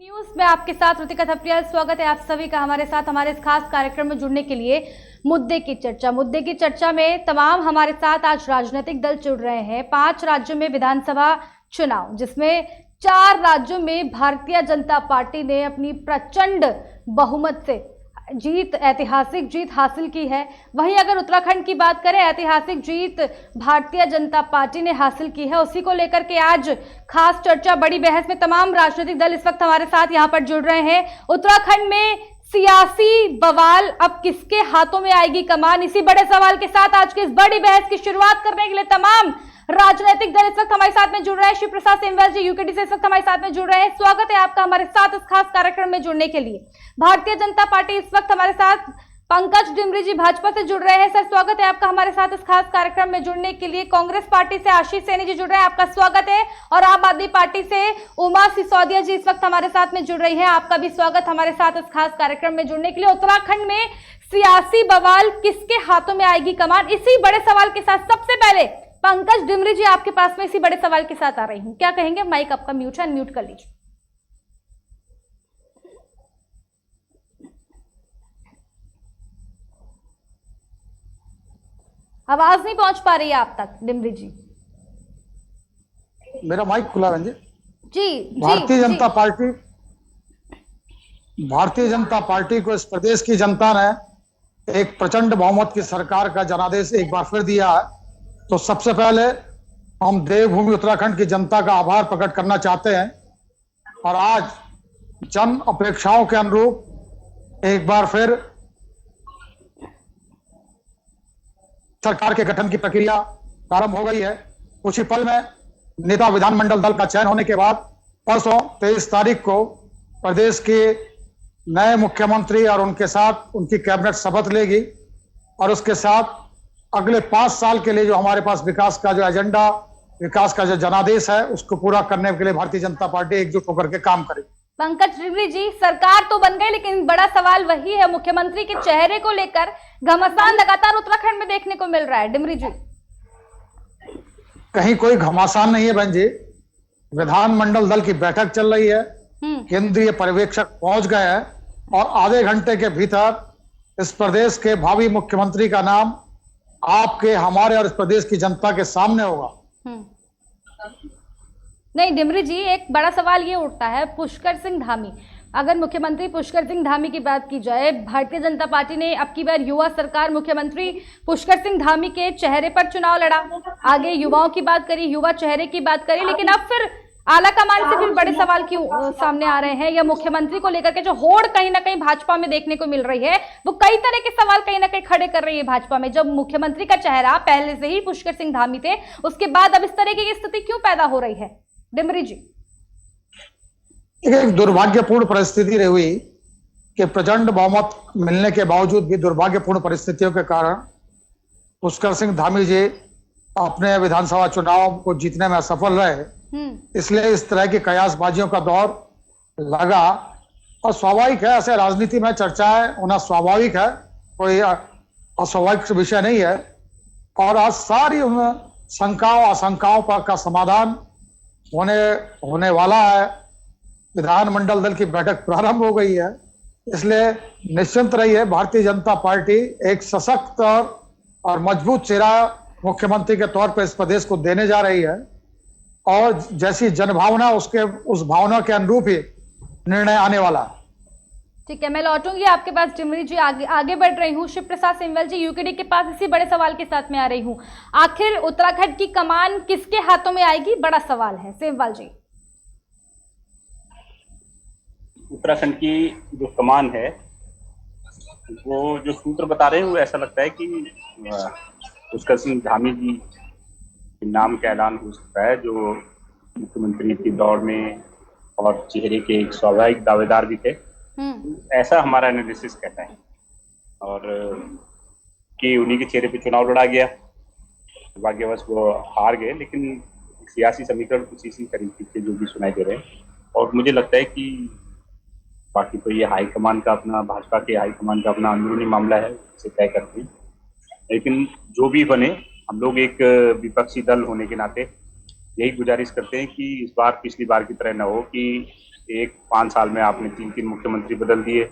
News में आपके साथ ऋतिका थपलियाल। स्वागत है आप सभी का हमारे साथ हमारे इस खास कार्यक्रम में जुड़ने के लिए। मुद्दे की चर्चा में तमाम हमारे साथ आज राजनीतिक दल जुड़ रहे हैं। 5 राज्यों में विधानसभा चुनाव, जिसमें 4 राज्यों में भारतीय जनता पार्टी ने अपनी प्रचंड बहुमत से ऐतिहासिक जीत हासिल की है। वहीं अगर उत्तराखंड की बात करें, ऐतिहासिक जीत भारतीय जनता पार्टी ने हासिल की है। उसी को लेकर के आज खास चर्चा, बड़ी बहस में तमाम राजनीतिक दल इस वक्त हमारे साथ यहां पर जुड़ रहे हैं। उत्तराखंड में सियासी बवाल, अब किसके हाथों में आएगी कमान, इसी बड़े सवाल के साथ आज की इस बड़ी बहस की शुरुआत करने के लिए तमाम राजनीतिक दल इस वक्त हमारे साथ में जुड़ रहे हैं। शिव प्रसाद सेमवाल जी यूकेडी से इस वक्त हमारे साथ में जुड़ रहे हैं। स्वागत है आपका हमारे साथ इस खास कार्यक्रम में जुड़ने के लिए। भारतीय जनता पार्टी इस वक्त हमारे साथ पंकज डिमरी जी भाजपा से जुड़ रहे हैं। सर, स्वागत है आपका हमारे साथ इस खास कार्यक्रम में जुड़ने के लिए। कांग्रेस पार्टी से आशीष सैनी जी जुड़ रहे हैं, आपका स्वागत है। और आम आदमी पार्टी से उमा सिसोदिया जी इस वक्त हमारे साथ में जुड़ रही है, आपका भी स्वागत हमारे साथ इस खास कार्यक्रम में जुड़ने के लिए। उत्तराखंड में सियासी बवाल, किसके हाथों में आएगी कमान, इसी बड़े सवाल के साथ सबसे पहले पंकज डिमरी जी आपके पास में इसी बड़े सवाल के साथ आ रही हूं। क्या कहेंगे? माइक आपका म्यूट है, अनम्यूट कर लीजिए। आवाज नहीं पहुंच पा रही है आप तक डिमरी जी। मेरा माइक खुला रंजी जी। भारतीय जनता पार्टी को इस प्रदेश की जनता ने एक प्रचंड बहुमत की सरकार का जनादेश एक बार फिर दिया है। तो सबसे पहले हम देवभूमि उत्तराखंड की जनता का आभार प्रकट करना चाहते हैं और आज जन अपेक्षाओं के अनुरूप एक बार फिर सरकार के गठन की प्रक्रिया प्रारंभ हो गई है। कुछ ही पल में नेता विधानमंडल दल का चयन होने के बाद परसों 23 तारीख को प्रदेश के नए मुख्यमंत्री और उनके साथ उनकी कैबिनेट शपथ लेगी और उसके साथ अगले 5 साल के लिए जो हमारे पास विकास का जो एजेंडा, विकास का जो जनादेश है, उसको पूरा करने के लिए भारतीय जनता पार्टी एकजुट होकर के काम करेगी। पंकज डिमरी जी, सरकार तो बन गई, लेकिन बड़ा सवाल वही है, मुख्यमंत्री के चेहरे को लेकर घमासान लगातार उत्तराखंड में देखने को मिल रहा है। डिमरी जी, कहीं कोई घमासान नहीं है बहन जी। विधानमंडल दल की बैठक चल रही है, केंद्रीय पर्यवेक्षक पहुंच गए हैं और आधे घंटे के भीतर इस प्रदेश के भावी मुख्यमंत्री का नाम आपके, हमारे और इस प्रदेश की जनता के सामने होगा। नहीं डिमरी जी, एक बड़ा सवाल ये उठता है, पुष्कर सिंह धामी, अगर मुख्यमंत्री पुष्कर सिंह धामी की बात की जाए, भारतीय जनता पार्टी ने अब की बार युवा सरकार मुख्यमंत्री पुष्कर सिंह धामी के चेहरे पर चुनाव लड़ा, आगे युवाओं की बात करी, युवा चेहरे की बात करी, लेकिन अब फिर आला कमान से फिर बड़े सवाल क्यों सामने आ रहे हैं? या मुख्यमंत्री को लेकर के जो होड़ कहीं ना कहीं भाजपा में देखने को मिल रही है, वो कई तरह के सवाल कहीं ना कहीं खड़े कर रही है भाजपा में। जब मुख्यमंत्री का चेहरा पहले से ही पुष्कर सिंह धामी थे, उसके बाद अब इस तरह की स्थिति क्यों पैदा हो रही है? डिमरी जी, एक दुर्भाग्यपूर्ण परिस्थिति रही हुई कि प्रचंड बहुमत मिलने के बावजूद भी दुर्भाग्यपूर्ण परिस्थितियों के कारण पुष्कर सिंह धामी जी अपने विधानसभा चुनाव को जीतने में असफल रहे। इसलिए इस तरह की कयासबाजियों का दौर लगा और स्वाभाविक है, ऐसे राजनीति में चर्चाएं होना स्वाभाविक है, कोई अस्वाभाविक विषय नहीं है। और आज सारी उन शंकाओं आशंकाओं का समाधान होने वाला है। विधानमंडल दल की बैठक प्रारंभ हो गई है, इसलिए निश्चिंत रहिए, भारतीय जनता पार्टी एक सशक्त और मजबूत चेहरा मुख्यमंत्री के तौर पर इस प्रदेश को देने जा रही है और जैसी जनभावना उस भावना के अनुरूप ही निर्णय आने वाला है। ठीक है, मैं लौटूंगी आपके पास डिमरी जी, आगे बढ़ रही हूँ। शिव प्रसाद सेमवाल जी यूकेडी के पास इसी बड़े सवाल के साथ में आ रही हूँ। आखिर उत्तराखंड की कमान किसके हाथों में आएगी, बड़ा सवाल है। सेमवाल जी, उत्तराखंड की जो कमान है, वो जो सूत्र बता रहे हैं, वो ऐसा लगता है कि पुष्कर सिंह धामी जी के नाम का ऐलान हो सकता है, जो मुख्यमंत्री की दौड़ में और चेहरे के एक स्वाभाविक दावेदार भी थे। ऐसा हमारा एनालिसिस कहता है और कि उन्हीं के चेहरे पे चुनाव लड़ा गया, भाग्यवश वो हार गए, लेकिन सियासी समीकरण कुछ इसी तरीके के जो भी सुनाई दे रहे हैं। और मुझे लगता है कि बाकी तो ये हाईकमान का अपना, भाजपा के हाईकमान का अपना अंदरूनी मामला है, इसे तय करते हैं। लेकिन जो भी बने, हम लोग एक विपक्षी दल होने के नाते यही गुजारिश करते हैं कि इस बार पिछली बार की तरह न हो कि 5 साल में आपने 3 मुख्यमंत्री बदल दिए।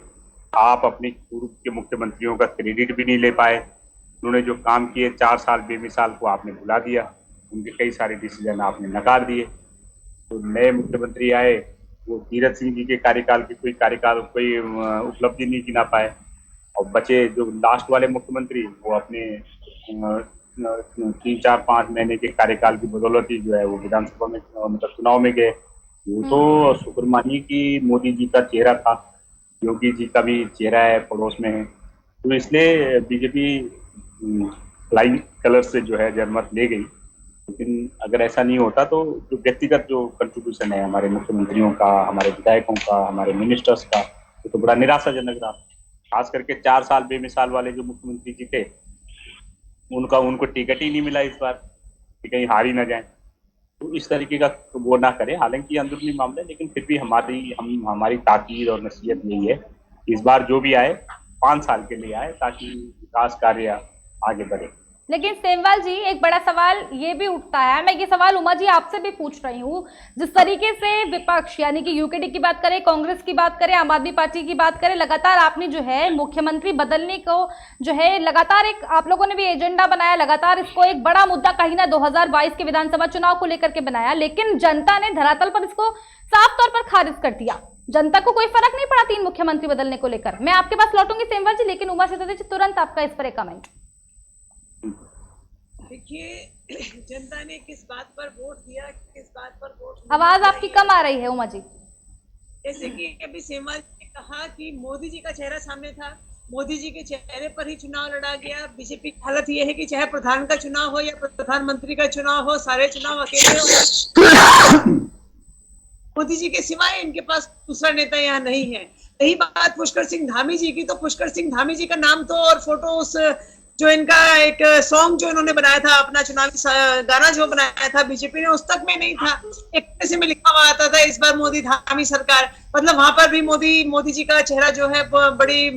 आप अपने पूर्व के मुख्यमंत्रियों का क्रेडिट भी नहीं ले पाए। उन्होंने जो काम किए 4 साल बेमिसाल को आपने भुला दिया। उनके कई सारे डिसीजन आपने नकार दिए। तो नए मुख्यमंत्री आए, वो तीरथ सिंह जी के कार्यकाल की कोई उपलब्धि नहीं गिना पाए, और बचे जो लास्ट वाले मुख्यमंत्री वो अपने 3, 4, 5 महीने के कार्यकाल की बदौलत ही जो है वो विधानसभा में मतलब चुनाव में गए। वो तो शुक्र मानिए कि मोदी जी का चेहरा था, योगी जी का भी चेहरा है, पड़ोस में है। तो इसलिए बीजेपी फ्लाइंग कलर से जो है जनमत ले गई। लेकिन अगर ऐसा नहीं होता तो जो व्यक्तिगत जो कंट्रीब्यूशन है हमारे मुख्यमंत्रियों का, हमारे विधायकों का, हमारे मिनिस्टर्स का, तो बड़ा निराशाजनक रहा। खास करके 4 साल बेमिसाल वाले जो मुख्यमंत्री जीते, उनको टिकट ही नहीं मिला इस बार कि कहीं हार ही ना जाए। तो इस तरीके का वो ना करें। हालांकि अंदरूनी मामले, लेकिन फिर भी हमारी ताकीद और नसीहत यही है, इस बार जो भी आए 5 साल के लिए आए, ताकि विकास कार्य आगे बढ़े। लेकिन सेमवाल जी, एक बड़ा सवाल ये भी उठता है, मैं ये सवाल उमा जी आपसे भी पूछ रही हूँ, जिस तरीके से विपक्ष यानी कि यूकेडी की बात करें, कांग्रेस की बात करें, आम आदमी पार्टी की बात करें, लगातार आपने जो है मुख्यमंत्री बदलने को जो है लगातार एक आप लोगों ने भी एजेंडा बनाया, लगातार इसको एक बड़ा मुद्दा कहीं ना 2022 के विधानसभा चुनाव को लेकर के बनाया, लेकिन जनता ने धरातल पर इसको साफ तौर पर खारिज कर दिया। जनता को कोई फर्क नहीं पड़ा 3 मुख्यमंत्री बदलने को लेकर। मैं आपके पास लौटूंगी सेमवाल जी, लेकिन उमा सिद्धू जी तुरंत आपका इस पर एक कमेंट। देखिए, जनता ने किस बात पर वोट दिया, किस बात पर वोट, आवाज आपकी कम आ रही है उमा जी। जैसे कि अभी सेमवाल ने कहा कि मोदी जी का चेहरा सामने था, मोदी जी के चेहरे पर ही चुनाव लड़ा गया। बीजेपी की हालत यह है कि चाहे प्रधान का चुनाव हो या प्रधानमंत्री का चुनाव हो, सारे चुनाव अकेले हो। मोदी जी के सिवाय इनके पास दूसरा नेता यहाँ नहीं है। रही बात पुष्कर सिंह धामी जी की, तो पुष्कर सिंह धामी जी का नाम तो और फोटो उस जो इनका एक सॉन्ग जो इन्होंने बनाया था, अपना चुनावी गाना जो बनाया था बीजेपी ने, उस तक में नहीं था। एक ऐसे में लिखा हुआ आता था इस बार मोदी धामी सरकार, मतलब वहां पर भी मोदी जी का चेहरा जो है बड़ी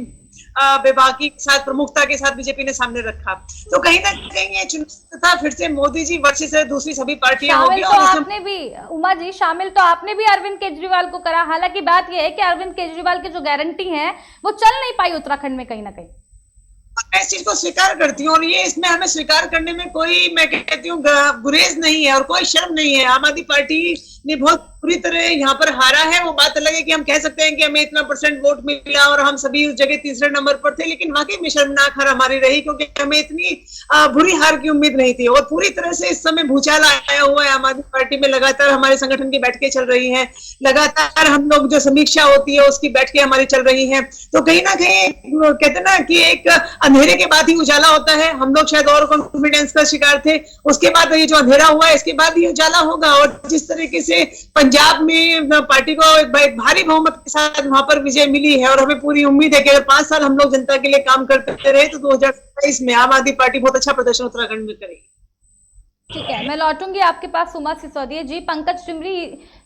बेबाकी के साथ, प्रमुखता के साथ बीजेपी ने सामने रखा। तो कहीं ना कहीं ये चुनाव था फिर से मोदी जी वर्सेस दूसरी सभी पार्टियां होगी। तो आपने भी उमा जी शामिल तो आपने भी अरविंद केजरीवाल को करा। हालांकि बात यह है कि अरविंद केजरीवाल की जो गारंटी है वो चल नहीं पाई उत्तराखंड में कहीं ना कहीं। मैं इस चीज को स्वीकार करती हूँ, और ये इसमें हमें स्वीकार करने में कोई, मैं कहती हूँ, गुरेज नहीं है और कोई शर्म नहीं है। आम आदमी पार्टी ने बहुत पूरी तरह यहाँ पर हारा है। वो बात अलग है कि हम कह सकते हैं कि हमें इतना % वोट मिला और हम सभी उस जगह तीसरे नंबर पर थे, लेकिन वाकई में शर्मनाक हार हमारी रही, क्योंकि हमें इतनी बुरी हार की उम्मीद नहीं थी। और पूरी तरह से इस समय भूचाल आया हुआ है आम आदमी पार्टी में। लगातार हमारे संगठन की बैठकें चल रही हैं, लगातार हम लोग जो समीक्षा होती है उसकी बैठकें हमारी चल रही हैं। तो कहीं ना कहीं कहते ना कि एक अंधेरे के बाद ही उजाला होता है। हम लोग शायद और कॉन्फिडेंस का शिकार थे, उसके बाद ये जो अंधेरा हुआ है इसके बाद ये उजाला होगा। और जिस तरीके से पंजाब में पार्टी को एक भारी बहुमत के साथ वहां पर विजय मिली है, और हमें पूरी उम्मीद है कि अगर 5 साल हम लोग जनता के लिए काम करते रहे तो 2027 में आम आदमी पार्टी बहुत अच्छा प्रदर्शन उत्तराखंड में करेगी। ठीक है, मैं लौटूंगी आपके पास उमा सिसोदिया जी। पंकज टिमरी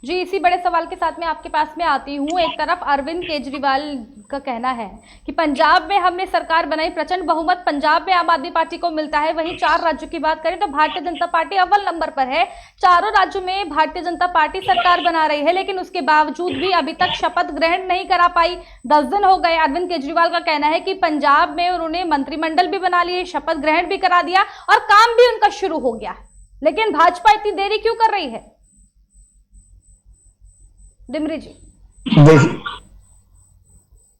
जी, इसी बड़े सवाल के साथ मैं आपके पास में आती हूँ। एक तरफ अरविंद केजरीवाल का कहना है कि पंजाब में हमने सरकार बनाई, प्रचंड बहुमत पंजाब में आम आदमी पार्टी को मिलता है। वहीं 4 राज्यों की बात करें तो भारतीय जनता पार्टी अव्वल नंबर पर है। चारों राज्यों में भारतीय जनता पार्टी सरकार बना रही है, लेकिन उसके बावजूद भी अभी तक शपथ ग्रहण नहीं करा पाई। 10 दिन हो गए। अरविंद केजरीवाल का कहना है कि पंजाब में उन्होंने मंत्रिमंडल भी बना लिए, शपथ ग्रहण भी करा दिया और काम भी उनका शुरू हो गया है, लेकिन भाजपा इतनी देरी क्यों कर रही है? डिमरी जी।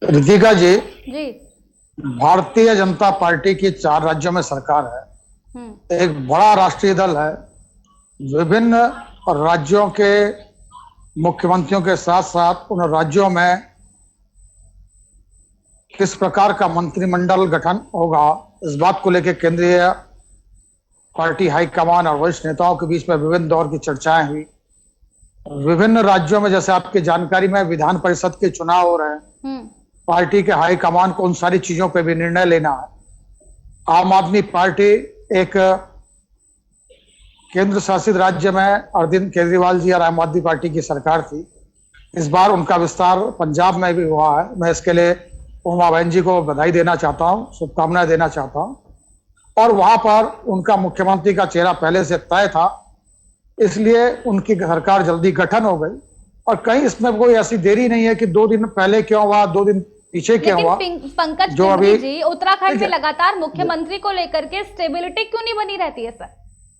रितिका जी, भारतीय जनता पार्टी की 4 राज्यों में सरकार है। एक बड़ा राष्ट्रीय दल है। विभिन्न राज्यों के मुख्यमंत्रियों के साथ साथ उन राज्यों में किस प्रकार का मंत्रिमंडल गठन होगा, इस बात को लेकर केंद्रीय पार्टी हाईकमान और वरिष्ठ नेताओं के बीच में विभिन्न दौर की चर्चाएं हुई। विभिन्न राज्यों में जैसे आपकी जानकारी में विधान परिषद के चुनाव हो रहे हैं, पार्टी के हाईकमान को उन सारी चीजों पे भी निर्णय लेना है। आम आदमी पार्टी एक केंद्र शासित राज्य में अरविंद केजरीवाल जी और आम आदमी पार्टी की सरकार थी। इस बार उनका विस्तार पंजाब में भी हुआ है। मैं इसके लिए उमा बहन जी को बधाई देना चाहता हूँ, शुभकामनाएं देना चाहता हूँ। और वहां पर उनका मुख्यमंत्री का चेहरा पहले से तय था, इसलिए उनकी सरकार जल्दी गठन हो गई और कहीं इसमें कोई ऐसी देरी नहीं है कि 2 दिन पहले क्यों हुआ, 2 दिन पीछे क्या हुआ। पंकज जो टिमरी अभी जी, उत्तराखंड में लगातार मुख्यमंत्री को लेकर के स्टेबिलिटी क्यों नहीं बनी रहती है सर?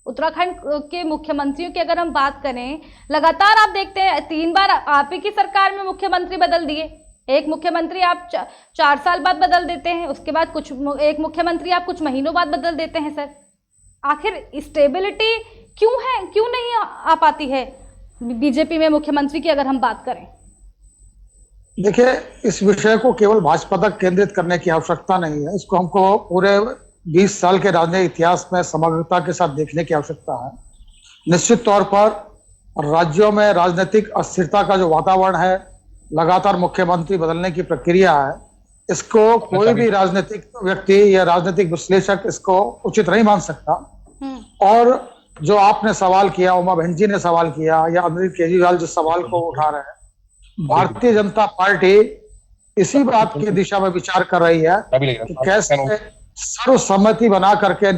उत्तराखंड के मुख्यमंत्रियों की अगर हम बात करें, लगातार आप देखते हैं 3 बार आप ही की सरकार में मुख्यमंत्री बदल दिए। एक मुख्यमंत्री आप 4 साल बाद बदल देते हैं, उसके बाद एक मुख्यमंत्री आप कुछ महीनों बाद बदल देते हैं सर। आखिर स्टेबिलिटी क्यों है, क्यों नहीं आ पाती है बीजेपी में मुख्यमंत्री की अगर हम बात करें? देखिए, इस विषय को केवल भाजपा तक केंद्रित करने की आवश्यकता नहीं है, इसको हमको पूरे 20 साल के राजनीतिक इतिहास में समग्रता के साथ देखने की आवश्यकता है। निश्चित तौर पर राज्यों में राजनीतिक अस्थिरता का जो वातावरण है, लगातार मुख्यमंत्री बदलने की प्रक्रिया है, इसको कोई भी राजनीतिक व्यक्ति या राजनीतिक विश्लेषक इसको उचित नहीं मान सकता। और जो आपने सवाल किया, उमा बहन जी ने सवाल किया, या अनिल केजरीवाल जिस सवाल को उठा रहे हैं, भारतीय जनता पार्टी इसी बात की दिशा में विचार कर रही है कि कैसे सर्वसम्मति बना करके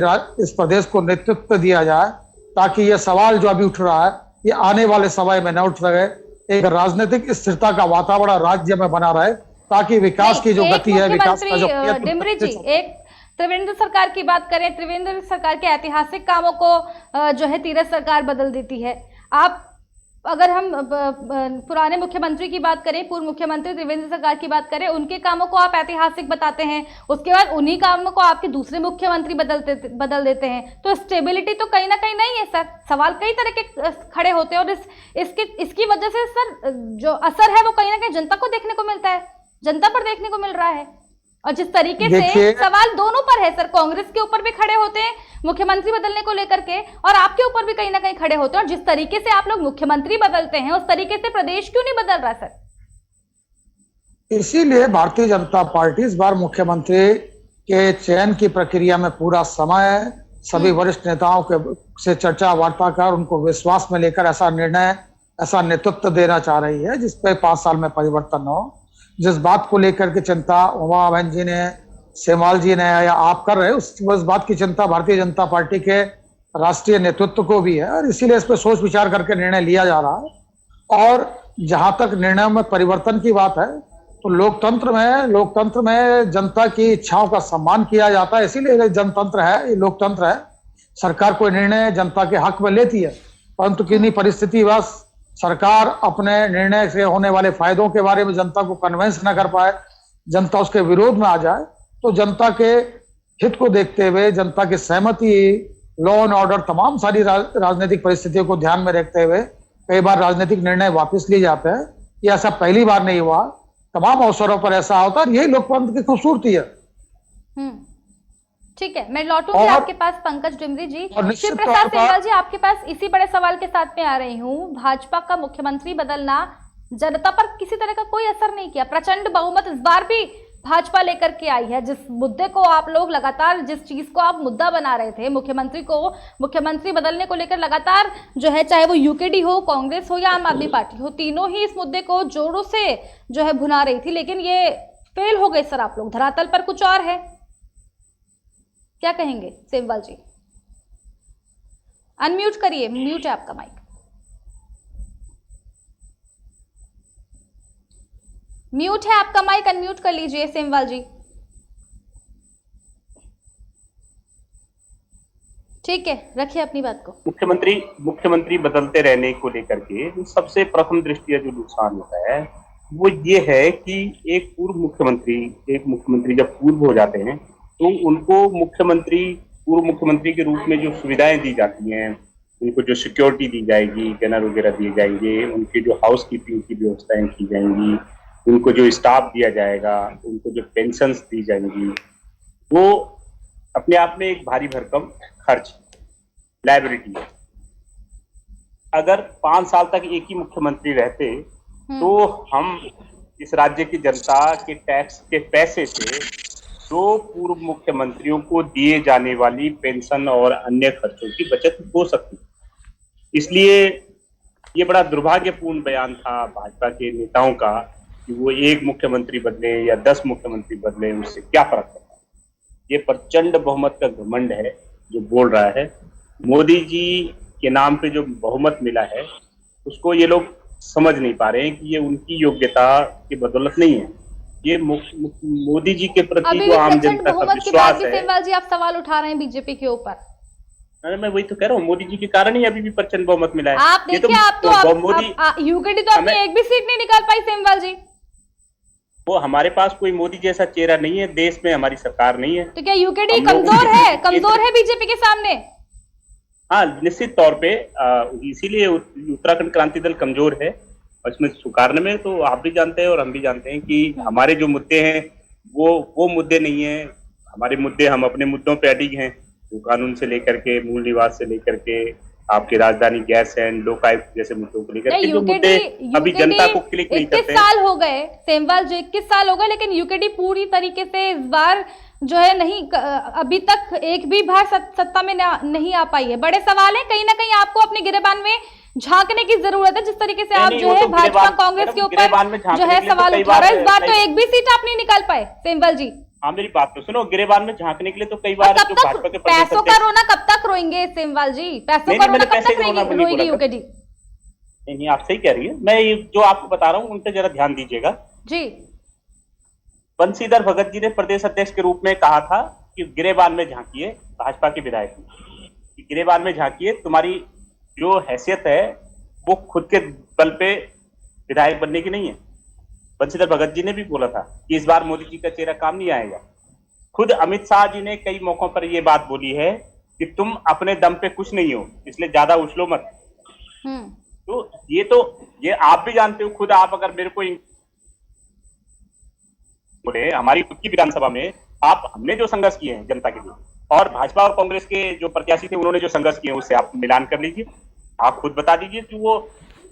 इस प्रदेश को नेतृत्व दिया जाए, ताकि ये सवाल जो अभी उठ रहा है ये आने वाले समय में न उठ रहे। एक राजनीतिक स्थिरता का वातावरण राज्य में बना रहे, ताकि विकास की जो गति है, विकास का जो डिमरी जी, एक त्रिवेंद्र सरकार की बात करें, त्रिवेंद्र सरकार के ऐतिहासिक कामों को जो है तीरथ सरकार बदल देती है। आप अगर हम पुराने मुख्यमंत्री की बात करें, पूर्व मुख्यमंत्री त्रिवेंद्र सरकार की बात करें, उनके कामों को आप ऐतिहासिक बताते हैं, उसके बाद उन्हीं कामों को आपके दूसरे मुख्यमंत्री बदल देते हैं, तो स्टेबिलिटी तो कहीं ना कहीं नहीं है सर। सवाल कई तरह के खड़े होते हैं और इसकी वजह से सर जो असर है वो कहीं ना कहीं जनता को देखने को मिलता है, जनता पर देखने को मिल रहा है। और जिस तरीके से सवाल दोनों पर है सर, कांग्रेस के ऊपर भी खड़े होते हैं मुख्यमंत्री बदलने को लेकर के, और आपके ऊपर भी कहीं ना कहीं खड़े होते हैं। और जिस तरीके से आप लोग मुख्यमंत्री बदलते हैं, उस तरीके से प्रदेश क्यों नहीं बदल रहा सर? इसीलिए भारतीय जनता पार्टी इस बार मुख्यमंत्री के चयन की प्रक्रिया में पूरा समय सभी वरिष्ठ नेताओं के से चर्चा वार्ता कर उनको विश्वास में लेकर ऐसा निर्णय, ऐसा नेतृत्व देना चाह रही है जिसपे 5 साल में परिवर्तन हो। जिस बात को लेकर के चिंता उमा बहन जी ने, सेमाल जी ने या आप कर रहे हैं, उस बात की चिंता भारतीय जनता पार्टी के राष्ट्रीय नेतृत्व को भी है, और इसीलिए इस पर सोच विचार करके निर्णय लिया जा रहा है। और जहां तक निर्णय में परिवर्तन की बात है, तो लोकतंत्र में जनता की इच्छाओं का सम्मान किया जाता है, इसीलिए जनतंत्र है, ये लोकतंत्र है। सरकार कोई निर्णय जनता के हक में लेती है, परंतु किन्हीं परिस्थितिवश सरकार अपने निर्णय से होने वाले फायदों के बारे में जनता को कन्विंस न कर पाए, जनता उसके विरोध में आ जाए, तो जनता के हित को देखते हुए, जनता की सहमति, लॉ एंड ऑर्डर, तमाम सारी राजनीतिक परिस्थितियों को ध्यान में रखते हुए कई बार राजनीतिक निर्णय वापस लिए जाते हैं। ये ऐसा पहली बार नहीं हुआ, तमाम अवसरों पर ऐसा होता है, यही लोकतंत्र की खूबसूरती है। ठीक है, मैं लौटूंगी आपके पास पंकज डिमरी जी। शिव प्रसाद सेमवाल जी, आपके पास इसी बड़े सवाल के साथ में आ रही हूँ। भाजपा का मुख्यमंत्री बदलना जनता पर किसी तरह का कोई असर नहीं किया, प्रचंड बहुमत इस बार भी भाजपा लेकर के आई है। जिस मुद्दे को आप लोग लगातार, जिस चीज को आप मुद्दा बना रहे थे, मुख्यमंत्री बदलने को लेकर लगातार जो है, चाहे वो यूकेडी हो, कांग्रेस हो या आम आदमी पार्टी हो, तीनों ही इस मुद्दे को जोरों से जो है भुना रही थी, लेकिन ये फेल हो गए सर आप लोग। धरातल पर कुछ और है, क्या कहेंगे सेमवाल जी? अनम्यूट करिए, म्यूट है आपका माइक। म्यूट है आपका माइक, अनम्यूट कर लीजिए सेमवाल जी। ठीक है, रखिए अपनी बात को। मुख्यमंत्री बदलते रहने को लेकर के सबसे प्रथम दृष्टिया जो नुकसान होता है वो ये है कि एक मुख्यमंत्री जब पूर्व हो जाते हैं तो उनको पूर्व मुख्यमंत्री के रूप में जो सुविधाएं दी जाती हैं, उनको जो सिक्योरिटी दी जाएगी, जनरल वगैरह दिए जाएंगे, उनकी जो हाउस कीपिंग की व्यवस्थाएं की जाएंगी, उनको जो स्टाफ दिया जाएगा, उनको जो पेंशन्स दी जाएंगी, वो अपने आप में एक भारी भरकम खर्च, लायबिलिटी है। अगर 5 साल तक एक ही मुख्यमंत्री रहते तो हम इस राज्य की जनता के टैक्स के पैसे से तो पूर्व मुख्यमंत्रियों को दिए जाने वाली पेंशन और अन्य खर्चों की बचत हो सकती। इसलिए ये बड़ा दुर्भाग्यपूर्ण बयान था भाजपा के नेताओं का कि वो एक मुख्यमंत्री बदले या 10 मुख्यमंत्री बदले, उससे क्या फर्क पड़ता है। ये प्रचंड बहुमत का घमंड है जो बोल रहा है। मोदी जी के नाम पे जो बहुमत मिला है उसको ये लोग समझ नहीं पा रहे हैं कि ये उनकी योग्यता की बदौलत नहीं है, ये मोदी जी के प्रति अभी जो आम प्रचंड जनता का बहुमत के बाद विश्वास भी है। सेमवाल जी आप सवाल उठा रहे हैं बीजेपी के ऊपर। अरे मैं वही तो कह रहा हूँ, मोदी जी के कारण ही अभी भी प्रचंड बहुमत मिला है। आप ये देखिए, आप तो मोदी यूकेडी तो अपनी एक भी सीट नहीं निकाल पाई सेमवाल जी। वो हमारे पास कोई मोदी जैसा चेहरा नहीं है, देश में हमारी सरकार नहीं है। तो क्या यूकेडी कमजोर है, कमजोर है बीजेपी के सामने? हाँ, निश्चित तौर पे इसीलिए उत्तराखंड क्रांति दल कमजोर है। और इसमें स्वीकारने में तो आप भी जानते हैं और हम भी जानते हैं कि हमारे जो मुद्दे हैं वो मुद्दे नहीं है। हमारे मुद्दे, हम अपने मुद्दों पे अडिग हैं, तो कानून से लेकर के, मूल निवास से लेकर के, आपकी राजधानी गैस है, लोकायुक्त जैसे मुद्दों को लेकर के जो मुद्दे अभी जनता को क्लिक नहीं करते। 21 साल हो गए सेमवाल जी, 21 साल हो गए, लेकिन यूकेडी पूरी तरीके से इस बार जो है नहीं, अभी तक एक भी बार सत्ता में नहीं आ पाई है। बड़े सवाल है, कहीं ना कहीं आपको अपने गिरेबान में झांकने की जरूरत है। जिस तरीके से आप जो है भाजपा कांग्रेस के ऊपर जो है सवाल उठा रहे हैं, इस बार तो एक भी सीट आप नहीं निकाल पाए सेमवाल जी। हाँ, मेरी बात तो सुनो, गिरेबान में झांकने के लिए तो कई बार जो भाजपा के पैसों का रोना कब तक रोएंगे सेमवाल जी? पैसों का रोना कब तक रोएगी यूकेडी? नहीं, आप सही कह रही है। मैं जो आपको बता रहा हूँ उन पे जरा ध्यान दीजिएगा जी। बंशीधर भगत जी ने प्रदेश अध्यक्ष के रूप में कहा था कि गिरेबान में झांकिए, भाजपा के विधायक कि गिरेबान में झांकिए, तुम्हारी जो हैसियत है वो खुद के बल पे विधायक बनने की नहीं है। बंशीधर भगत जी ने भी बोला था कि इस बार मोदी जी का चेहरा काम नहीं आएगा। खुद अमित शाह जी ने कई मौकों पर यह बात बोली है कि तुम अपने दम पे कुछ नहीं हो, इसलिए ज्यादा उछलो मत। तो ये आप भी जानते हो, खुद आप अगर मेरे को बोले हमारी खुद की विधानसभा में हमने जो संघर्ष किए हैं जनता के लिए, और भाजपा और कांग्रेस के जो प्रत्याशी थे उन्होंने जो संघर्ष किए उससे आप मिलान कर लीजिए। आप खुद बता दीजिए कि वो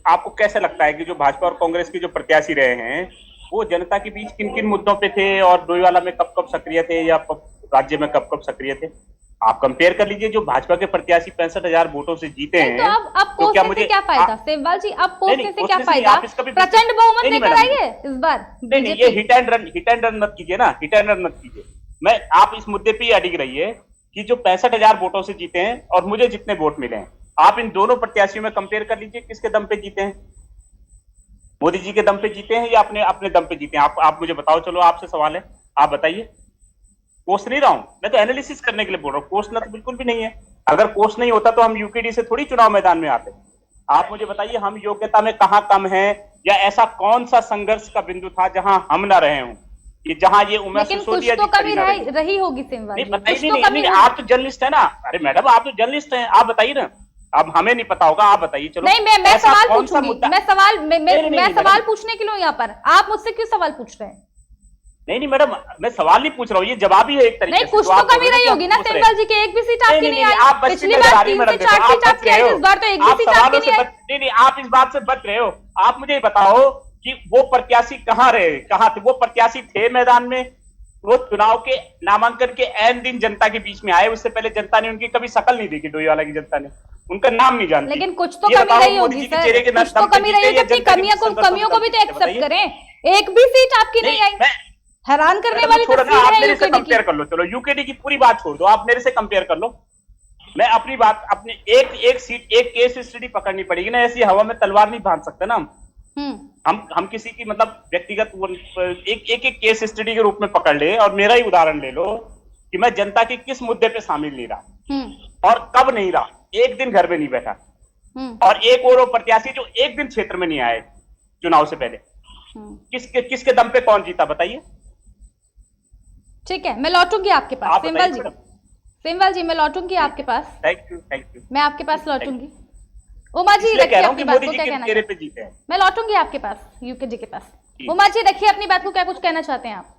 आपको कैसे लगता है कि जो भाजपा और कांग्रेस के जो प्रत्याशी रहे हैं वो जनता के बीच किन किन मुद्दों पे थे और डोईवाला में कब कब सक्रिय थे या राज्य में कब कब सक्रिय थे। आप कंपेयर कर लीजिए। जो भाजपा के प्रत्याशी 65,000 वोटों से जीते हैं, तो अब पोस्ट क्या मुझे क्या फायदा सेमवाल जी? अब पोस्ट से क्या फायदा? प्रचंड बहुमत लेकर आइए इस बार। नहीं, ये हिट एंड रन मत कीजिए ना, हिट एंड रन मत कीजिए। आप इस मुद्दे पे ही अडिग रहिए कि जो 65,000 वोटों से जीते हैं और मुझे जितने वोट मिले हैं, आप इन दोनों प्रत्याशियों में कंपेयर कर लीजिए किसके दम पे जीते हैं। मोदी जी के दम पे जीते हैं या अपने दम पे जीते हैं? आप मुझे बताओ। चलो आपसे सवाल है, आप बताइए। कोर्स नहीं रहा हूं मैं, तो एनालिसिस करने के लिए बोल रहा हूँ। कोर्स ना तो बिल्कुल भी नहीं है। अगर कोर्स नहीं होता तो हम यूकेडी से थोड़ी चुनाव मैदान में आते। आप मुझे बताइए, हम योग्यता में कहां कम है, या ऐसा कौन सा संघर्ष का बिंदु था जहां हम ना रहे हों, कि जहां ये उम्र सिसोदिया जी कभी रही होगी सेमवाल जी। नहीं, आप तो जर्नलिस्ट है ना। अरे मैडम, आप तो जर्नलिस्ट हैं, आप बताइए ना। अब हमें नहीं पता होगा, आप बताइए। चलो नहीं, मैं सवाल पूछूंगी। मैं सवाल पूछने के लिए यहाँ पर, आप मुझसे क्यों सवाल पूछ रहे हैं? नहीं मैडम, मैं सवाल नहीं पूछ रहा हूँ, ये जवाब ही है एक तरीके से। नहीं, कुछ तो कमी रही होगी ना सेमवाल जी की। एक भी सीट आपकी नहीं आई। पिछली बार 3 से 4 सीट आपकी आई, इस बार तो एक भी सीट आपकी नहीं आई। नहीं, आप इस बात से बच रहे हो। आप मुझे बताओ कि वो प्रत्याशी कहाँ रहे, कहाँ थे वो प्रत्याशी? थे मैदान में। वो चुनाव के नामांकन के ऐन दिन जनता के बीच में आए। उससे पहले जनता ने उनकी कभी शकल नहीं देखी। डोईवाला की जनता ने उनका नाम नहीं जानती। लेकिन कुछ तो कमी रही होगी सर, कुछ तो कमी रही होगी। अपनी कमियों को भी तो एक्सेप्ट करें। एक भी सीट आपकी नहीं आई, हैरान करने वाली तस्वीर है मेरे से कंपेयर कर लो। चलो यूकेडी की पूरी बात छोड़ दो, आप मेरे से कंपेयर कर लो। मैं अपनी बात, अपने एक सीट, एक केस स्टडी पकड़नी पड़ेगी ना। ऐसी हवा में तलवार नहीं बांध सकते ना हम किसी की मतलब व्यक्तिगत एक केस स्टडी के रूप में पकड़ ले। और मेरा ही उदाहरण ले लो कि मैं जनता के किस मुद्दे पे शामिल नहीं रहा और कब नहीं रहा। एक दिन घर में नहीं बैठा, और एक और प्रत्याशी जो एक दिन क्षेत्र में नहीं आए चुनाव से पहले, किसके दम पे कौन जीता बताइए? ठीक है, मैं लौटूंगी आपके पास सेमवाल जी मैं लौटूंगी आपके पास। Thank you. मैं आपके पास लौटूंगी। उमा जी रखिए अपनी बात को, क्या कहना चाहते हैं? मैं लौटूंगी आपके पास, यूकेडी के पास। उमा जी रखिए अपनी बात को, क्या कुछ कहना चाहते हैं आप?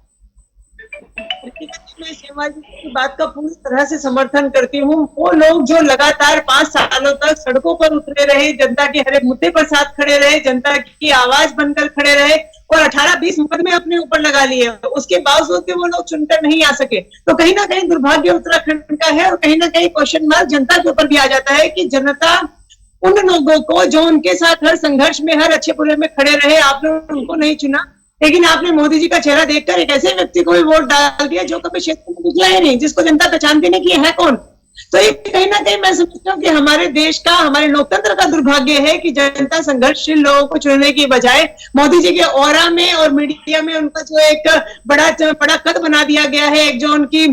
मैं सेमवाल जी की बात का पूरी तरह से समर्थन करती हूँ। वो लोग जो लगातार 5 सालों तक सड़कों पर उतरे रहे, जनता के हर एक मुद्दे पर साथ खड़े रहे, जनता की आवाज बनकर खड़े रहे, और 18-20 मुकदमे अपने ऊपर लगा लिए, उसके बावजूद भी वो लोग चुनकर नहीं आ सके, तो कहीं ना कहीं दुर्भाग्य उत्तराखंड का है। और कहीं ना कहीं क्वेश्चन मार्क जनता के ऊपर भी आ जाता है कि जनता उन लोगों को जो उनके साथ हर संघर्ष में, हर अच्छे बुरे में खड़े रहे, आपने उनको नहीं चुना। लेकिन आपने मोदी जी का चेहरा देखकर एक ऐसे व्यक्ति को भी वोट डाल दिया जो कभी क्षेत्र में निकला ही नहीं, जिसको जनता पहचानती नहीं कि है कौन। तो ये कहीं ना कहीं मैं समझती हूँ कि हमारे देश का, हमारे लोकतंत्र का दुर्भाग्य है कि जनता संघर्षशील लोगों को चुनने की बजाय मोदी जी के ऑरा में और मीडिया में उनका जो एक बड़ा कद बना दिया गया है, एक जो उनकी